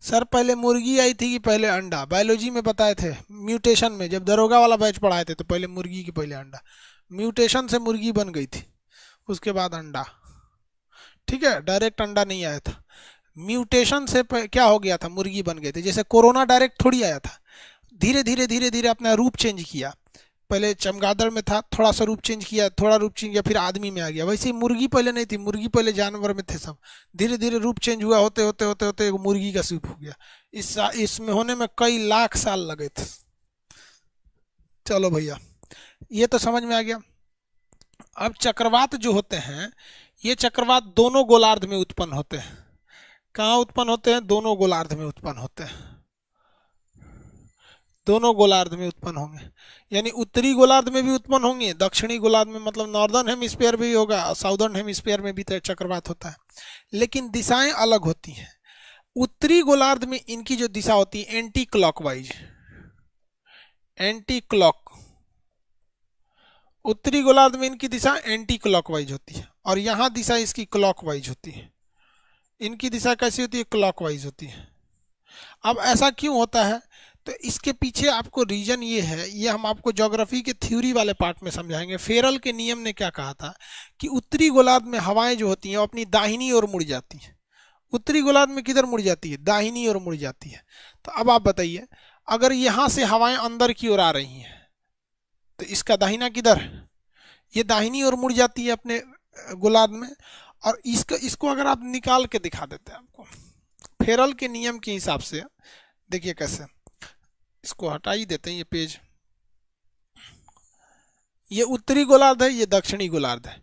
सर पहले मुर्गी आई थी कि पहले अंडा, बायोलॉजी में बताए थे, म्यूटेशन में जब दरोगा वाला बैच पढ़ाए थे तो पहले मुर्गी की पहले अंडा, म्यूटेशन से मुर्गी बन गई थी, उसके बाद अंडा। ठीक है, डायरेक्ट अंडा नहीं आया था, म्यूटेशन से क्या हो गया था, मुर्गी बन गए थे। जैसे कोरोना डायरेक्ट थोड़ी आया था, धीरे धीरे धीरे धीरे अपना रूप चेंज किया। पहले चमगादड़ में था, थोड़ा सा रूप चेंज किया, थोड़ा रूप चेंज किया, फिर आदमी में आ गया। वैसे ही मुर्गी पहले नहीं थी, मुर्गी पहले जानवर में थे सब, धीरे धीरे रूप चेंज हुआ, होते होते होते होते एक मुर्गी का सूप हो गया। इसमें होने में कई लाख साल लगे थे। चलो भैया, ये तो समझ में आ गया। अब चक्रवात जो होते हैं, ये चक्रवात दोनों गोलार्ध में उत्पन्न होते हैं। कहाँ उत्पन्न होते हैं? दोनों गोलार्ध में उत्पन्न होते हैं। दोनों गोलार्ध में उत्पन्न होंगे, यानी उत्तरी गोलार्ध में भी उत्पन्न होंगे, दक्षिणी गोलार्ध में मतलब नॉर्दर्न हेमिस्फीयर भी होगा, साउदर्न हेमिस्फीयर में भी चक्रवात होता है, लेकिन दिशाएं अलग होती हैं। उत्तरी गोलार्ध में इनकी जो दिशा होती है एंटी क्लॉकवाइज, एंटी क्लॉक, उत्तरी गोलार्ध में इनकी दिशा एंटी क्लॉकवाइज होती है, और यहाँ दिशा इसकी क्लॉकवाइज होती है। इनकी दिशा कैसी होती है? क्लॉकवाइज होती है। अब ऐसा क्यों होता है? तो इसके पीछे आपको रीजन ये है, ये हम आपको ज्योग्राफी के थ्योरी वाले पार्ट में समझाएंगे। फेरल के नियम ने क्या कहा था कि उत्तरी गोलार्ध में हवाएं जो होती हैं वो अपनी दाहिनी ओर मुड़ जाती हैं। उत्तरी गोलार्ध में किधर मुड़ जाती है? दाहिनी ओर मुड़ जाती है। तो अब आप बताइए, अगर यहाँ से हवाएं अंदर की ओर आ रही हैं तो इसका दाहिना किधर? ये दाहिनी ओर मुड़ जाती है अपने गोलार्ध में। और इसको अगर आप निकाल के दिखा देते हैं आपको फेरल के नियम के हिसाब से, देखिए कैसे, इसको हटा ही देते हैं ये पेज। ये उत्तरी गोलार्ध है, ये दक्षिणी गोलार्ध है,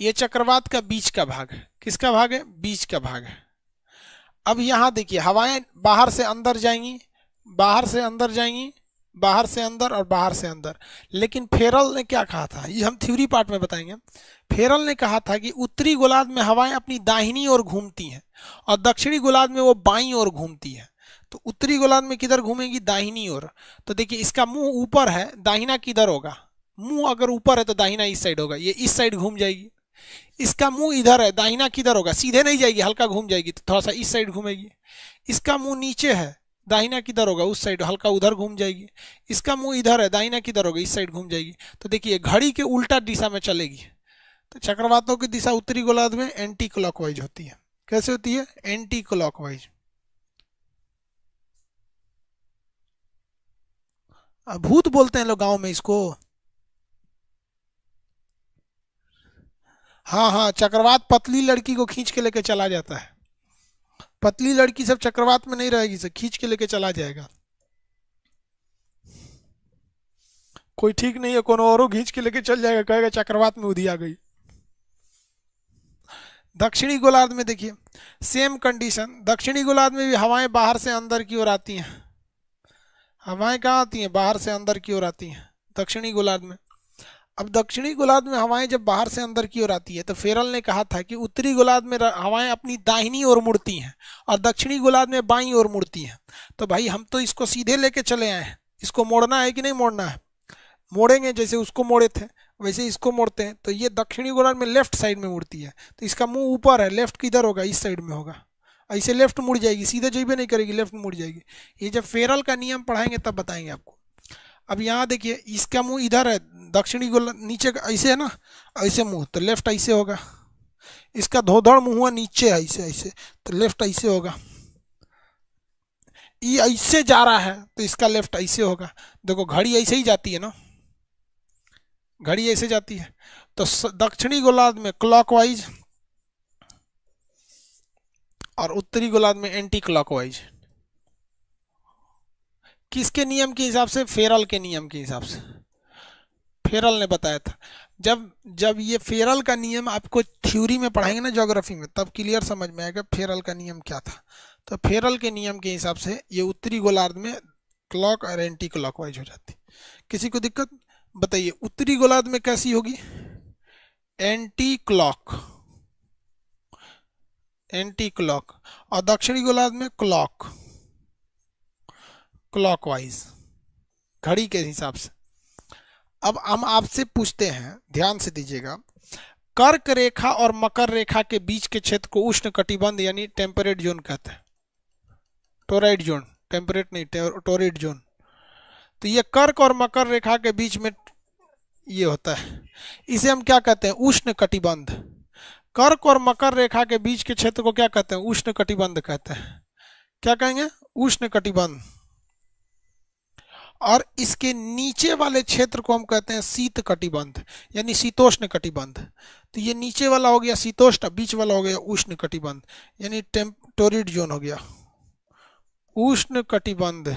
ये चक्रवात का बीच का भाग है। किसका भाग है? बीच का भाग है। अब यहाँ देखिए, हवाएं बाहर से अंदर जाएंगी, बाहर से अंदर जाएंगी, बाहर से अंदर और बाहर से अंदर। लेकिन फेरल ने क्या कहा था, ये हम थ्योरी पार्ट में बताएंगे। फेरल ने कहा था कि उत्तरी गोलार्ध में हवाएं अपनी दाहिनी ओर घूमती हैं और दक्षिणी गोलार्ध में वो बाईं ओर घूमती हैं। तो उत्तरी गोलार्ध में किधर घूमेगी? दाहिनी ओर। तो देखिए, इसका मुंह ऊपर है, दाहिना किधर होगा? मुंह अगर ऊपर है तो दाहिना इस साइड होगा, ये इस साइड घूम जाएगी। इसका मुंह इधर है, दाहिना किधर होगा? सीधे नहीं जाएगी, हल्का घूम जाएगी, तो थोड़ा सा इस साइड घूमेगी। इसका मुंह नीचे है, दाहिना किधर होगा? उस साइड, हल्का उधर घूम जाएगी। इसका मुंह इधर है, दाहिना किधर होगा? इस साइड घूम जाएगी। तो देखिए, घड़ी के उल्टा दिशा में चलेगी। तो चक्रवातों की दिशा उत्तरी गोलार्ध में एंटी क्लॉकवाइज होती है। कैसे होती है? Anti clockwise. भूत बोलते हैं लोग गांव में इसको। हाँ हाँ, चक्रवात पतली लड़की को खींच के लेके चला जाता है। पतली लड़की सब चक्रवात में नहीं रहेगी, सब खींच के लेके चला जाएगा। कोई ठीक नहीं है, कौन औरों खींच के लेके चल जाएगा, कहेगा चक्रवात में उधी आ गई। दक्षिणी गोलार्ध में देखिए सेम कंडीशन, दक्षिणी गोलार्ध में भी हवाएं बाहर से अंदर की ओर आती हैं। हवाएं कहाँ आती हैं? बाहर से अंदर की ओर आती हैं दक्षिणी गोलार्ध में। अब दक्षिणी गोलार्ध में हवाएं जब बाहर से अंदर की ओर आती है तो फेरल ने कहा था कि उत्तरी गोलार्ध में हवाएं अपनी दाहिनी ओर मुड़ती हैं और दक्षिणी गोलार्ध में बाईं ओर मुड़ती हैं। तो भाई हम तो इसको सीधे लेके चले आए हैं, इसको मोड़ना है कि नहीं मोड़ना है? मोड़ेंगे, जैसे उसको मोड़े थे वैसे इसको मोड़ते हैं। तो ये दक्षिणी गोलार्ध में लेफ्ट साइड में मुड़ती है, तो इसका मुंह ऊपर है, लेफ्ट किधर होगा? इस साइड में होगा। ऐसे लेफ्ट मुड़ जाएगी, सीधे जइबे नहीं करेगी, लेफ्ट मुड़ जाएगी। ये जब फेरल का नियम पढ़ाएंगे तब बताएंगे आपको। अब यहाँ देखिए, इसका मुंह इधर है, दक्षिणी गोलार्ध नीचे ऐसे है ना, ऐसे मुंह, तो लेफ्ट ऐसे होगा। इसका धोधड़ मुंह हुआ नीचे ऐसे ऐसे, तो लेफ्ट ऐसे होगा। ये ऐसे जा रहा है तो इसका लेफ्ट ऐसे होगा। देखो, घड़ी ऐसे ही जाती है ना, घड़ी ऐसे जाती है। तो दक्षिणी गोलार्ध में क्लॉकवाइज और उत्तरी गोलार्ध में एंटी क्लॉकवाइज। किसके नियम के हिसाब से? फेरल के नियम के हिसाब से। फेरल ने बताया था। जब जब ये फेरल का नियम आपको थ्योरी में पढ़ाएंगे ना ज्योग्राफी में, तब क्लियर समझ में आएगा फेरल का नियम क्या था। तो फेरल के नियम के हिसाब से ये उत्तरी गोलार्ध में क्लॉक और एंटी क्लॉकवाइज हो जाती। किसी को दिक्कत? बताइए, उत्तरी गोलार्ध में कैसी होगी? एंटी क्लॉक, एंटी क्लॉक, और दक्षिणी गोलार्ध में क्लॉक, क्लॉकवाइज, घड़ी के हिसाब से। अब हम आपसे पूछते हैं, ध्यान से दीजिएगा, कर्क रेखा और मकर रेखा के बीच के क्षेत्र को उष्ण कटिबंध यानी टेम्परेट जोन कहते हैं। टोराइड जोन, टेम्परेट नहीं, टोराइड जोन। तो ये कर्क और मकर रेखा के बीच में ये होता है, इसे हम क्या कहते हैं? उष्ण कटिबंध। कर्क और मकर रेखा के बीच के क्षेत्र को क्या कहते हैं? उष्ण कटिबंध कहते हैं। क्या कहेंगे? उष्ण कटिबंध। और इसके नीचे वाले क्षेत्र को हम कहते हैं शीत कटिबंध यानी शीतोष्ण कटिबंध। तो ये नीचे वाला हो गया शीतोष्ण, बीच वाला हो गया उष्ण कटिबंध यानी टोरिड जोन हो गया उष्ण कटिबंध,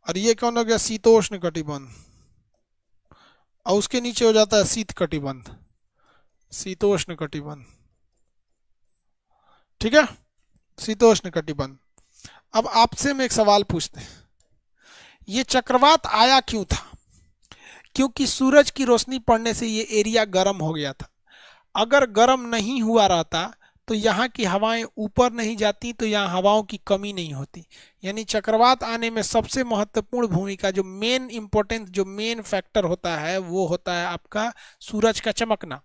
और ये कौन हो गया शीतोष्ण कटिबंध, और उसके नीचे हो जाता है शीत कटिबंध, शीतोष्ण कटिबंध। ठीक है, शीतोष्ण कटिबंध। अब आपसे मैं एक सवाल पूछते हैं, ये चक्रवात आया क्यों था? क्योंकि सूरज की रोशनी पड़ने से ये एरिया गर्म हो गया था। अगर गर्म नहीं हुआ रहता तो यहाँ की हवाएं ऊपर नहीं जाती, तो यहाँ हवाओं की कमी नहीं होती। यानी चक्रवात आने में सबसे महत्वपूर्ण भूमिका, जो मेन इंपॉर्टेंट, जो मेन फैक्टर होता है वो होता है आपका सूरज का चमकना।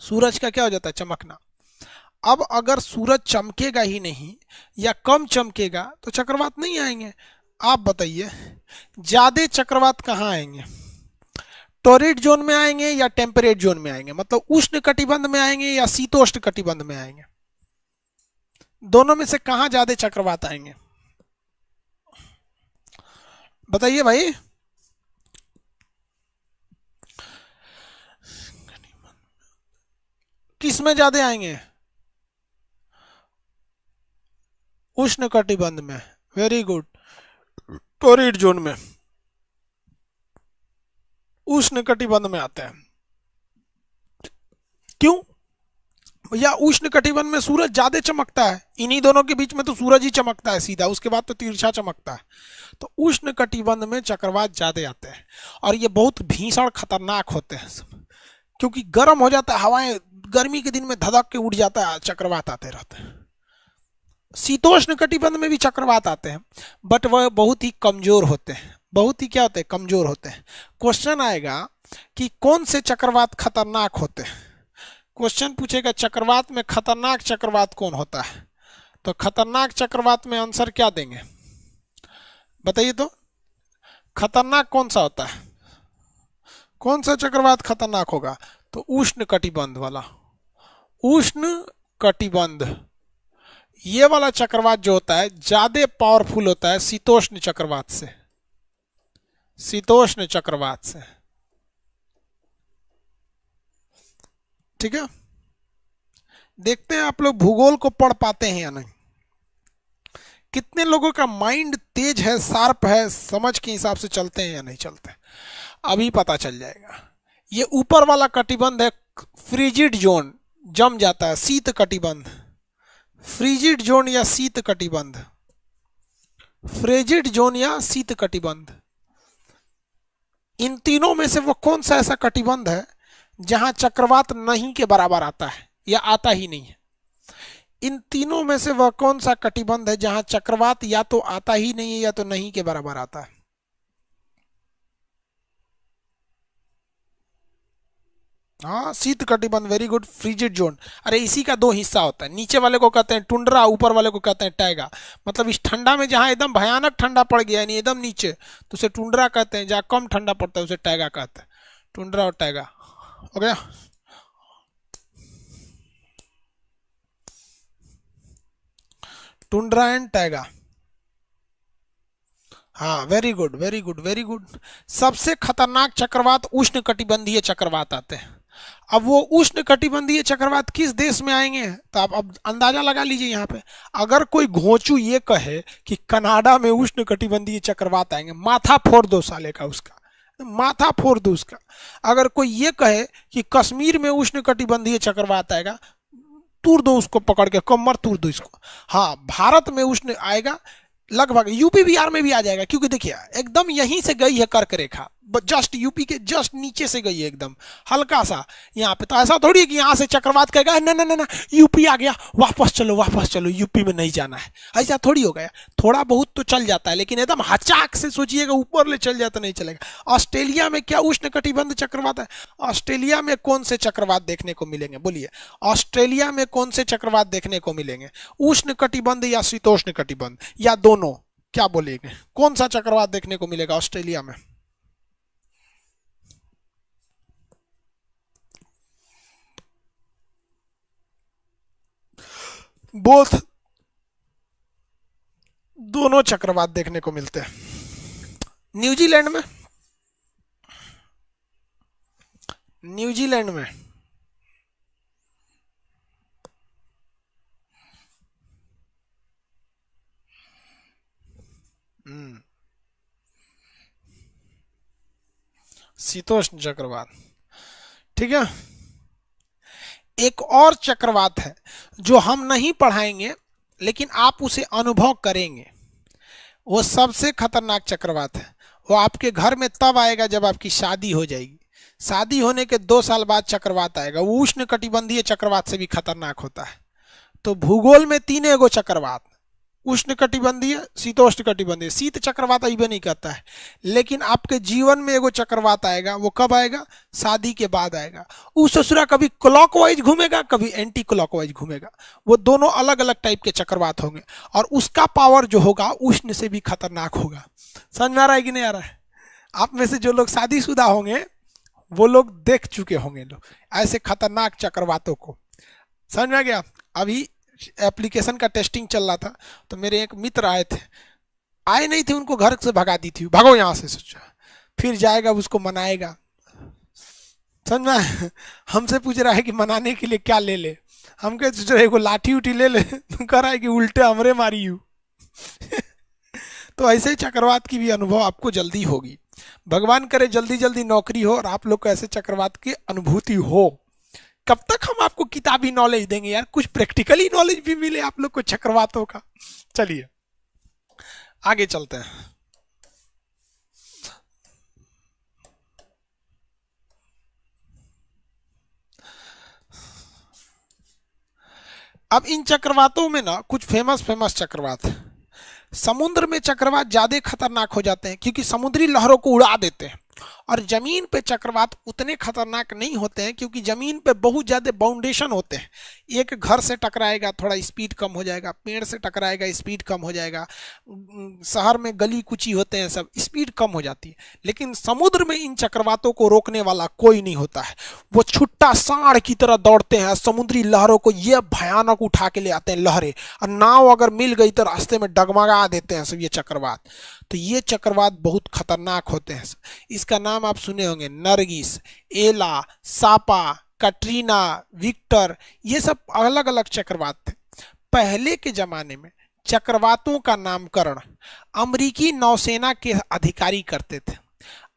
सूरज का क्या हो जाता है? चमकना। अब अगर सूरज चमकेगा ही नहीं या कम चमकेगा तो चक्रवात नहीं आएंगे। आप बताइए ज्यादा चक्रवात कहाँ आएंगे? टॉरिड जोन में आएंगे या टेम्परेट जोन में आएंगे? मतलब उष्ण कटिबंध में आएंगे या शीतोष्ण कटिबंध में आएंगे? दोनों में से कहां ज्यादा चक्रवात आएंगे? बताइए भाई। किस में ज्यादा आएंगे? उष्ण कटिबंध में। Very good. टॉरिड जोन में, उष्ण कटिबंध में आते हैं। क्यों? या उष्ण कटिबंध में सूरज ज्यादा चमकता है, इन्हीं दोनों के बीच में तो सूरज ही चमकता है सीधा, उसके बाद तो तिरछा चमकता है। तो उष्ण कटिबंध में चक्रवात ज्यादा आते हैं और ये बहुत भीषण खतरनाक होते हैं क्योंकि गर्म हो जाता है, हवाएं गर्मी के दिन में धधक के उड़ जाता है, चक्रवात आते रहते हैं। शीतोष्ण कटिबंध में भी चक्रवात आते हैं बट वह बहुत ही कमजोर होते हैं। बहुत ही क्या होते हैं? कमजोर होते हैं। क्वेश्चन आएगा कि कौन से चक्रवात खतरनाक होते हैं। क्वेश्चन पूछेगा चक्रवात में खतरनाक चक्रवात कौन होता है, तो खतरनाक चक्रवात में आंसर क्या देंगे? बताइए तो, खतरनाक कौन सा होता है? कौन सा चक्रवात खतरनाक होगा? तो उष्ण कटिबंध वाला। उष्ण कटिबंध ये वाला चक्रवात जो होता है ज्यादा पावरफुल होता है शीतोष्ण चक्रवात से, शीतोष्ण चक्रवात से। ठीक है, देखते हैं आप लोग भूगोल को पढ़ पाते हैं या नहीं। कितने लोगों का माइंड तेज है, शार्प है, समझ के हिसाब से चलते हैं या नहीं चलते, अभी पता चल जाएगा। ये ऊपर वाला कटिबंध है फ्रिजिड जोन, जम जाता है। शीत कटिबंध, फ्रिजिड जोन या शीत कटिबंध, फ्रिजिड जोन या शीत कटिबंध, इन तीनों में से वो कौन सा ऐसा कटिबंध है जहां चक्रवात नहीं के बराबर आता है या आता ही नहीं है? इन तीनों में से वह कौन सा कटिबंध है जहां चक्रवात या तो आता ही नहीं है या तो नहीं के बराबर आता है? हाँ, शीत कटिबंध। Very good. फ्रिजिड जोन, अरे इसी का दो हिस्सा होता है, नीचे वाले को कहते हैं टुंड्रा, ऊपर वाले को कहते हैं टैगा। मतलब इस ठंडा में जहां एकदम भयानक ठंडा पड़ गया यानी एकदम नीचे, तो उसे टुंड्रा कहते हैं, जहां कम ठंडा पड़ता है उसे टैगा कहते हैं। टुंड्रा और टैगा हो गया। Tundra and taiga. हाँ, very good very good very good. सबसे खतरनाक चक्रवात उष्ण कटिबंधीय चक्रवात आते हैं। अब वो उष्ण कटिबंधीय चक्रवात किस देश में आएंगे, तो आप अब अंदाजा लगा लीजिए। यहाँ पे अगर कोई घोंचू ये कहे कि कनाडा में उष्ण कटिबंधीय चक्रवात आएंगे, माथा फोड़ दो साले का, उसका माथा फोड़ दो उसका। अगर कोई ये कहे कि कश्मीर में उष्ण कटिबंधीय चक्रवात आएगा, तूर दो उसको, पकड़ के कमर तूर दो इसको। हाँ, भारत में उष्ण आएगा, लगभग यूपी बिहार में भी आ जाएगा, क्योंकि देखिए एकदम यहीं से गई है कर्क रेखा, जस्ट यूपी के जस्ट नीचे से गई है एकदम हल्का सा यहाँ पे। तो ऐसा थोड़ी है कि यहाँ से चक्रवात कहेगा ना ना ना ना यूपी आ गया, वापस चलो यूपी में नहीं जाना है, ऐसा थोड़ी हो गया। थोड़ा बहुत तो चल जाता है, लेकिन एकदम हचाक से सोचिएगा ऊपर ले चल जाता नहीं चलेगा। ऑस्ट्रेलिया में क्या उष्ण कटिबंध चक्रवात है? ऑस्ट्रेलिया में कौन से चक्रवात देखने को मिलेंगे? बोलिए, ऑस्ट्रेलिया में कौन से चक्रवात देखने को मिलेंगे? उष्ण कटिबंध या शीतोष्ण कटिबंध या दोनों? क्या बोलेंगे, कौन सा चक्रवात देखने को मिलेगा ऑस्ट्रेलिया में? बोथ दोनों चक्रवात देखने को मिलते हैं। न्यूजीलैंड में, न्यूजीलैंड में शीतोष्ण चक्रवात, ठीक है। एक और चक्रवात है जो हम नहीं पढ़ाएंगे लेकिन आप उसे अनुभव करेंगे, वो सबसे खतरनाक चक्रवात है। वो आपके घर में तब आएगा जब आपकी शादी हो जाएगी। शादी होने के 2 साल बाद चक्रवात आएगा। वो उष्ण कटिबंधीय चक्रवात से भी खतरनाक होता है। तो भूगोल में 3 चक्रवात, उष्ण कटिबंधीय, शीतोष्ण कटिबंधीय। शीत चक्रवात अभी नहीं कहता है, लेकिन आपके जीवन में एगो चक्रवात आएगा। वो कब आएगा? शादी के बाद आएगा। वो ससुरा कभी क्लॉकवाइज घूमेगा, कभी एंटी क्लॉकवाइज घूमेगा। वो दोनों अलग अलग टाइप के चक्रवात होंगे और उसका पावर जो होगा उष्ण से भी खतरनाक होगा। समझ में आ रहा है कि नहीं आ रहा है? आप में से जो लोग शादीशुदा होंगे वो लोग देख चुके होंगे लोग ऐसे खतरनाक चक्रवातों को। समझ में आ गया? अभी एप्लीकेशन का टेस्टिंग चल रहा था तो मेरे एक मित्र आए थे, आए नहीं थे, उनको घर से भगा दी थी, भागो यहाँ से। सोचा फिर जाएगा उसको मनाएगा। समझ में? हमसे पूछ रहा है कि मनाने के लिए क्या ले ले। हम कह सोच रहे लाठी उठी ले ले, तो कह रहा है कि उल्टे हमरे मारी हूँ। तो ऐसे ही चक्रवात की भी अनुभव आपको जल्दी होगी। भगवान करे जल्दी जल्दी नौकरी हो और आप लोग को ऐसे चक्रवात की अनुभूति हो। कब तक हम आपको किताबी नॉलेज देंगे यार, कुछ प्रैक्टिकली नॉलेज भी मिले आप लोग को चक्रवातों का। चलिए आगे चलते हैं। अब इन चक्रवातों में ना कुछ फेमस चक्रवात है। समुद्र में चक्रवात ज्यादा खतरनाक हो जाते हैं क्योंकि समुद्री लहरों को उड़ा देते हैं, और जमीन पे चक्रवात उतने खतरनाक नहीं होते हैं क्योंकि जमीन पे बहुत ज्यादा बाउंडेशन होते हैं। एक घर से टकराएगा थोड़ा स्पीड कम हो जाएगा, पेड़ से टकराएगा स्पीड कम हो जाएगा, शहर में गली कुची होते हैं सब, स्पीड कम हो जाती है। लेकिन समुद्र में इन चक्रवातों को रोकने वाला कोई नहीं होता है। वो छुट्टा सांड की तरह दौड़ते हैं, समुद्री लहरों को ये भयानक उठा के ले आते हैं लहरें, और नाव अगर मिल गई तो रास्ते में डगमगा देते हैं सब ये चक्रवात। तो ये चक्रवात बहुत खतरनाक होते हैं। इसका नाम आप सुने होंगे, नरगिस, एला, सापा, कटरीना, विक्टर, ये सब अलग अलग चक्रवात थे। पहले के जमाने में चक्रवातों का नामकरण अमेरिकी नौसेना के अधिकारी करते थे।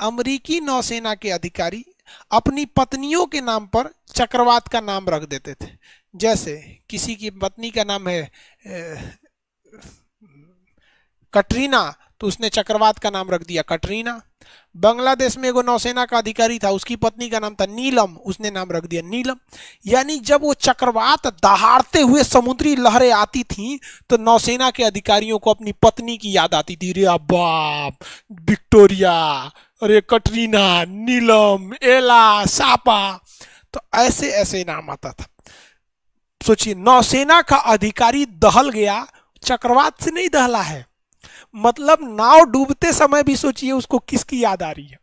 अमेरिकी नौसेना के अधिकारी अपनी पत्नियों के नाम पर चक्रवात का नाम रख देते थे। जैसे किसी की पत्नी का नाम है कटरीना, तो उसने चक्रवात का नाम रख दिया कटरीना। बांग्लादेश में एगो नौसेना का अधिकारी था, उसकी पत्नी का नाम था नीलम, उसने नाम रख दिया नीलम। यानी जब वो चक्रवात दहाड़ते हुए समुद्री लहरें आती थी तो नौसेना के अधिकारियों को अपनी पत्नी की याद आती थी। रे बाप, विक्टोरिया, अरे कटरीना, नीलम, एला, सापा, तो ऐसे ऐसे नाम आता था। सोचिए, नौसेना का अधिकारी दहल गया, चक्रवात से नहीं दहला है। मतलब नाव डूबते समय भी सोचिए उसको किसकी याद आ रही है।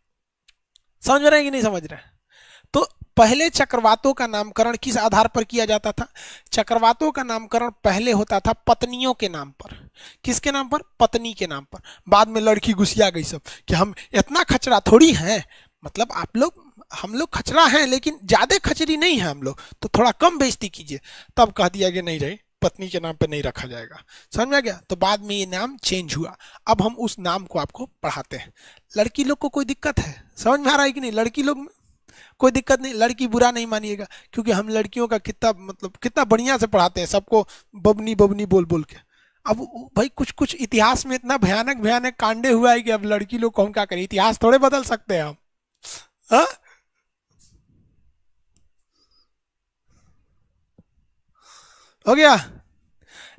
समझ रहे हैं कि नहीं समझ रहे हैं? तो पहले चक्रवातों का नामकरण किस आधार पर किया जाता था? चक्रवातों का नामकरण पहले होता था पत्नियों के नाम पर। किसके नाम पर? पत्नी के नाम पर। बाद में लड़की घुसिया गई सब कि हम इतना खचरा थोड़ी हैं, मतलब आप लोग, हम लोग खचरा हैं लेकिन ज्यादा खचरी नहीं है हम लोग, तो थोड़ा कम बेइज्जती कीजिए। तब कह दिया कि नहीं रहे, पत्नी के नाम पे नहीं रखा जाएगा। समझ में आ गया? तो बाद में ये नाम चेंज हुआ। अब हम उस नाम को आपको पढ़ाते हैं। लड़की लोग को कोई दिक्कत है? समझ में आ रहा है कि नहीं? लड़की लोग में कोई दिक्कत नहीं, लड़की बुरा नहीं मानिएगा, क्योंकि हम लड़कियों का कितना बढ़िया से पढ़ाते हैं सबको, बबनी बबनी बोल बोल के। अब भाई कुछ कुछ इतिहास में इतना भयानक भयानक कांडे हुआ है कि अब लड़की लोग को हम क्या करें? इतिहास थोड़े बदल सकते हैं हम। हा? हो गया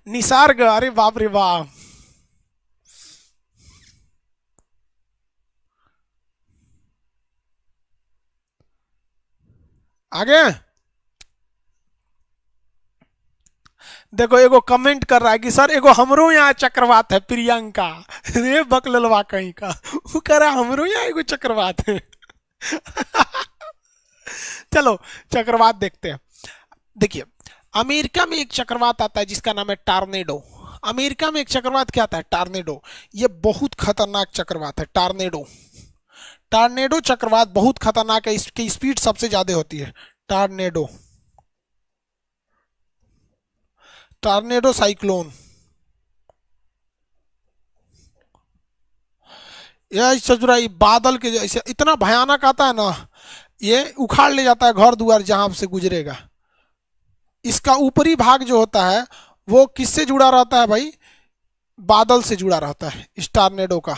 निसर्ग, अरे बाप रे बाप। आगे देखो, एगो कमेंट कर रहा है कि सर एगो हमरो यहाँ चक्रवात है, प्रियंका। रे बकललवा कहीं का, वो कह रहा हमरो यहाँ एगो चक्रवात है। चलो चक्रवात देखते हैं। देखिए, अमेरिका में एक चक्रवात आता है जिसका नाम है टार्नेडो। अमेरिका में एक चक्रवात क्या आता है, टार्नेडो। ये बहुत खतरनाक चक्रवात है टार्नेडो। टार्नेडो चक्रवात बहुत खतरनाक है, इसकी स्पीड सबसे ज्यादा होती है। टार्नेडो, टार्नेडो साइक्लोन, यह सजुराई बादल के जैसे इतना भयानक आता है ना, ये उखाड़ ले जाता है घर द्वार जहां से गुजरेगा। इसका ऊपरी भाग जो होता है वो किससे जुड़ा रहता है भाई, बादल से जुड़ा रहता है इस टार्नेडो का।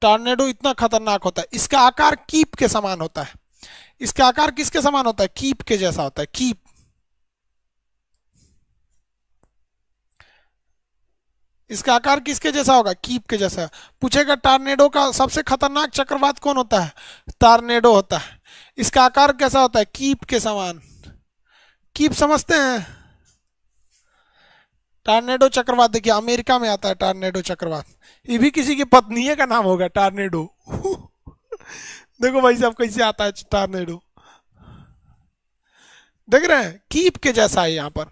टॉर्नेडो इतना खतरनाक होता है, इसका आकार कीप के समान होता है। इसका आकार किसके समान होता है, कीप के जैसा होता है, कीप। इसका आकार किसके जैसा होगा, कीप के जैसा। पूछेगा टॉर्नेडो का सबसे खतरनाक चक्रवात कौन होता है, टॉर्नेडो होता है। इसका आकार कैसा होता है, कीप के समान। कीप समझते हैं। टॉर्नेडो चक्रवात देखिए अमेरिका में आता है टॉर्नेडो चक्रवात। ये भी किसी की पत्नी का नाम होगा टॉर्नेडो। देखो भाई साहब कैसे आता है टॉर्नेडो, देख रहे हैं, कीप के जैसा है यहाँ पर,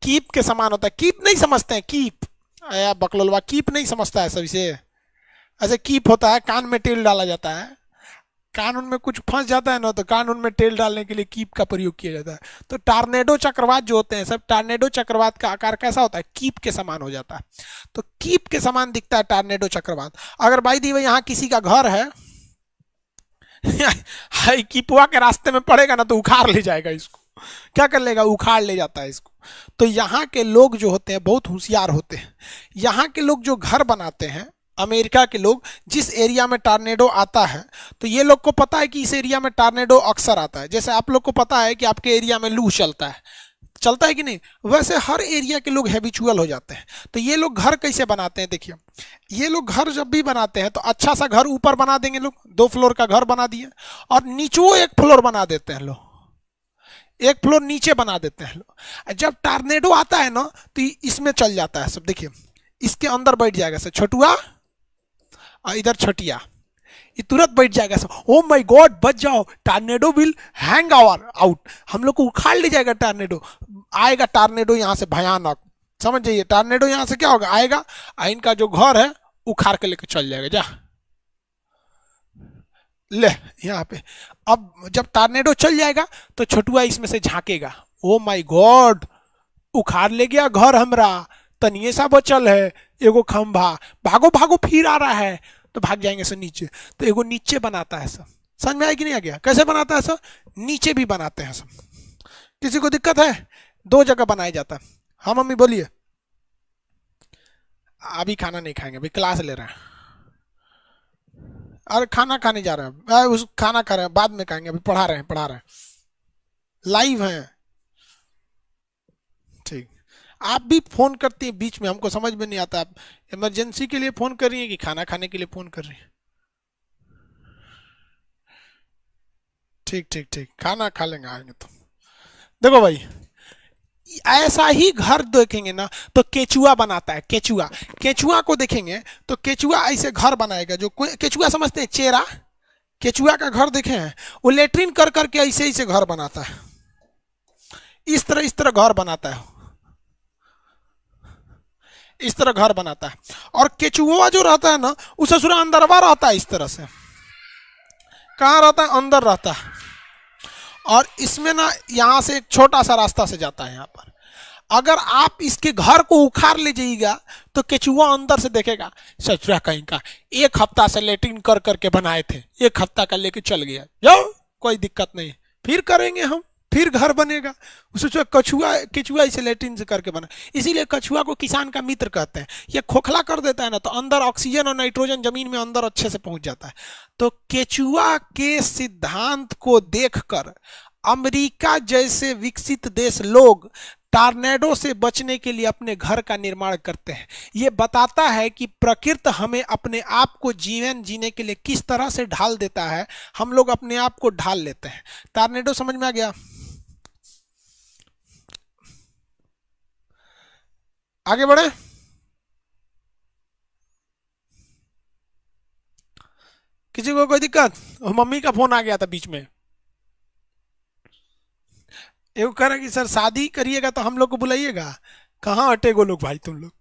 कीप के समान होता है। कीप नहीं समझते हैं, कीप आया बकलोलवा, कीप नहीं समझता है सभी से। ऐसे कीप होता है, कान में तेल डाला जाता है, कानून में कुछ फंस जाता है ना तो कानून में तेल डालने के लिए कीप का प्रयोग किया जाता है। तो टार्नेडो चक्रवात जो होते हैं सब, टार्नेडो चक्रवात का आकार कैसा होता है, कीप के समान हो जाता है। तो कीप के समान दिखता है टार्नेडो चक्रवात। अगर भाई दी यहाँ किसी का घर है, हाई कीपुआ के रास्ते में पड़ेगा ना तो उखाड़ ले जाएगा इसको। क्या कर लेगा, उखाड़ ले जाता है इसको। तो यहाँ के लोग जो होते हैं बहुत होशियार होते हैं। यहाँ के लोग जो घर बनाते हैं, अमेरिका के लोग, जिस एरिया में टॉर्नेडो आता है तो ये लोग को पता है कि इस एरिया में टॉर्नेडो अक्सर आता है। जैसे आप लोग को पता है कि आपके एरिया में लू चलता है, चलता है कि नहीं, वैसे हर एरिया के लोग हैबिचुअल हो जाते हैं। तो ये लोग घर कैसे बनाते हैं, देखिए ये लोग घर जब भी बनाते हैं तो अच्छा सा घर ऊपर बना देंगे लोग, 2 फ्लोर का घर बना दिए, और नीचो 1 फ्लोर बना देते हैं लोग, 1 फ्लोर नीचे बना देते हैं लोग। जब टॉर्नेडो आता है ना तो इसमें चल जाता है सब, देखिए इसके अंदर बैठ जाएगा सर छोटुआ, और इधर छोटिया, ये तुरंत बैठ जाएगा सब। ओ माय गॉड बच जाओ, tornado will hang our out, हम लोग को उखाड़ ले जाएगा टॉर्नेडो। आएगा टॉर्नेडो यहाँ से भयानक, समझ जाइए, टॉर्नेडो यहाँ से क्या होगा, आएगा इनका जो घर है उखाड़ के लेके चल जाएगा। जा ले यहाँ पे, अब जब टॉर्नेडो चल जाएगा तो छोटुआ इसमें से झांकेगा, ओ माय गॉड उखाड़ ले गया घर हमरा, तनिए सा बचल है एगो खंभा, भागो भागो फिर आ रहा है, तो भाग जाएंगे सर नीचे। तो एगो नीचे बनाता है सब, समझ में आया कि नहीं आ गया, कैसे बनाता है सर, नीचे भी बनाते हैं सब। किसी को दिक्कत है, 2 जगह बनाया जाता है। हाँ मम्मी बोलिए। अभी खाना नहीं खाएंगे, अभी क्लास ले रहे हैं। अरे खाना खाने जा रहे हैं, उस खाना खा रहे हैं, बाद में खाएंगे, अभी पढ़ा रहे हैं, पढ़ा रहे हैं, लाइव हैं। ठीक, आप भी फोन करती हैं बीच में, हमको समझ में नहीं आता, आप इमरजेंसी के लिए फोन कर रही हैं कि खाना खाने के लिए फोन कर रही हैं। ठीक ठीक ठीक, खाना खा लेंगे आएंगे तो। देखो भाई ऐसा ही घर देखेंगे ना तो केचुआ बनाता है, केचुआ, केचुआ को देखेंगे तो केचुआ ऐसे घर बनाएगा, जो केचुआ समझते हैं चेहरा, केचुआ का घर देखे हैं, वो लेटरिन कर करके ऐसे ऐसे घर बनाता है, इस तरह घर बनाता है, इस तरह घर बनाता है। और केचुआ जो रहता है ना वो ससुरा अंदरवा रहता है, इस तरह से कहाँ रहता है, अंदर रहता है। और इसमें ना यहाँ से एक छोटा सा रास्ता से जाता है यहाँ पर, अगर आप इसके घर को उखाड़ ले जाइएगा तो केचुआ अंदर से देखेगा, सचुरा कहीं का 1 हफ्ता से लेटरिन कर करके बनाए थे, 1 हफ्ता का लेके चल गया, जाओ कोई दिक्कत नहीं, फिर करेंगे हम, फिर घर बनेगा। उससे कछुआ, केचुआ इसे लेटरिन से करके बना, इसीलिए कछुआ को किसान का मित्र कहते हैं। ये खोखला कर देता है ना तो अंदर ऑक्सीजन और नाइट्रोजन जमीन में अंदर अच्छे से पहुंच जाता है। तो केचुआ के सिद्धांत को देखकर अमेरिका जैसे विकसित देश लोग टॉर्नेडो से बचने के लिए अपने घर का निर्माण करते हैं। यह बताता है कि प्रकृति हमें अपने आप को जीवन जीने के लिए किस तरह से ढाल देता है, हम लोग अपने आप को ढाल लेते हैं। टॉर्नेडो समझ में आ गया, आगे बढ़े। किसी को कोई दिक्कत? मम्मी का फोन आ गया था बीच में। एक कह रहा कि सर शादी करिएगा तो हम लोग को बुलाइएगा। कहाँ अटेगो लोग भाई, तुम लोग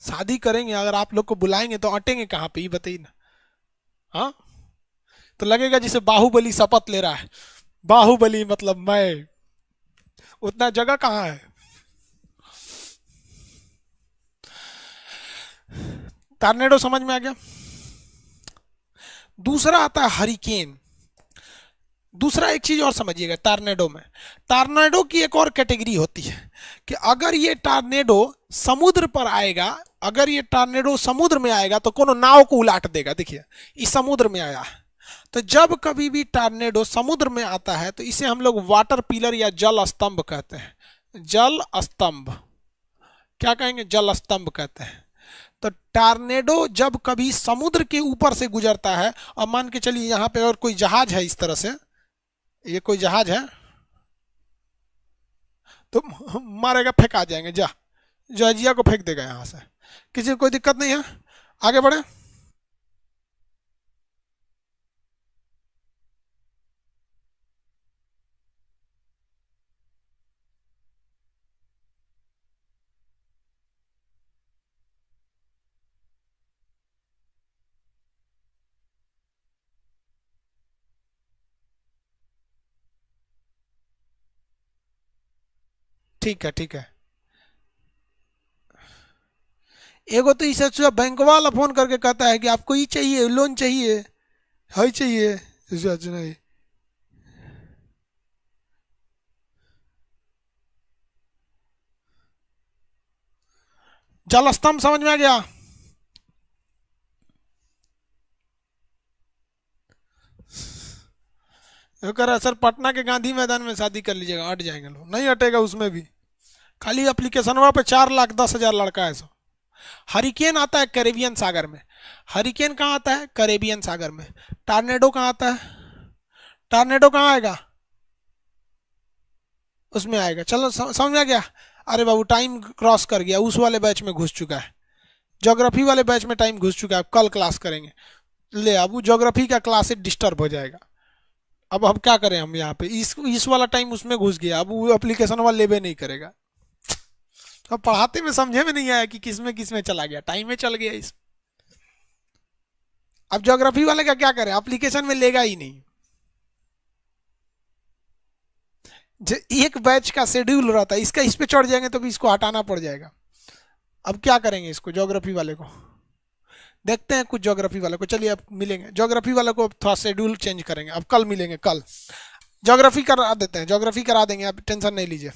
शादी करेंगे अगर आप लोग को बुलाएंगे तो अटेंगे कहाँ पे, ये बताइए ना। हाँ, तो लगेगा जैसे बाहुबली शपथ ले रहा है। बाहुबली मतलब मैं, उतना जगह कहाँ है। टॉर्नेडो समझ में आ गया। दूसरा आता है हरिकेन। दूसरा एक चीज और समझिएगा, टॉर्नेडो में, टॉर्नेडो की एक और कैटेगरी होती है कि अगर ये टॉर्नेडो समुद्र पर आएगा, अगर ये टॉर्नेडो समुद्र में आएगा तो कोनो नाव को उलाट देगा। देखिए इस समुद्र में आया, तो जब कभी भी टॉर्नेडो समुद्र में आता है तो इसे हम लोग वाटर पिलर या जल स्तंभ कहते हैं। जल स्तंभ, क्या कहेंगे, जल स्तंभ कहते हैं। तो टॉर्नेडो जब कभी समुद्र के ऊपर से गुजरता है, और मान के चलिए यहाँ पे और कोई जहाज है इस तरह से, ये कोई जहाज है, तो मारेगा, फेंका जाएंगे, जहाजिया को फेंक देगा यहां से। किसी को कोई दिक्कत नहीं है, आगे बढ़े। ठीक है ठीक है। एगो तो इसे बैंक वाला फोन करके कहता है कि आपको ये चाहिए, लोन चाहिए, है चाहिए, नहीं। जल स्तंभ समझ में आ गया। वो कह रहा है सर पटना के गांधी मैदान में शादी कर लीजिएगा, अट जाएंगे लोग। नहीं अटेगा उसमें भी, खाली एप्लीकेशन वहां पे 4,10,000 लड़का है सब। हरिकेन आता है कैरेबियन सागर में। हरिकेन कहाँ आता है, कैरेबियन सागर में। टॉर्नेडो कहाँ आता है, टॉर्नेडो कहाँ आएगा, उसमें आएगा। चलो समझ में आ गया। अरे बाबू टाइम क्रॉस कर गया, उस वाले बैच में घुस चुका है, ज्योग्राफी वाले बैच में टाइम घुस चुका है, कल क्लास करेंगे। ले अब ज्योग्राफी का क्लास डिस्टर्ब हो जाएगा। अब हम क्या करें, हम यहाँ पे इस वाला टाइम उसमें घुस गया, अब वो एप्लीकेशन वाला लेवे नहीं करेगा। अब पढ़ाते में समझे में नहीं आया कि किस में चला गया, टाइम में चल गया इस। अब ज्योग्राफी वाले का क्या करें, एप्लीकेशन में लेगा ही नहीं। एक बैच का शेड्यूल रहता है, इसका इस पे चढ़ जाएंगे तो भी इसको हटाना पड़ जाएगा। अब क्या करेंगे इसको, ज्योग्राफी वाले को देखते हैं, कुछ ज्योग्राफी वाले को। चलिए अब मिलेंगे ज्योग्राफी वाले को, थोड़ा शेड्यूल चेंज करेंगे, अब कल मिलेंगे, कल ज्योग्राफी करा देते हैं, ज्योग्राफी करा देंगे, आप टेंशन नहीं लीजिए।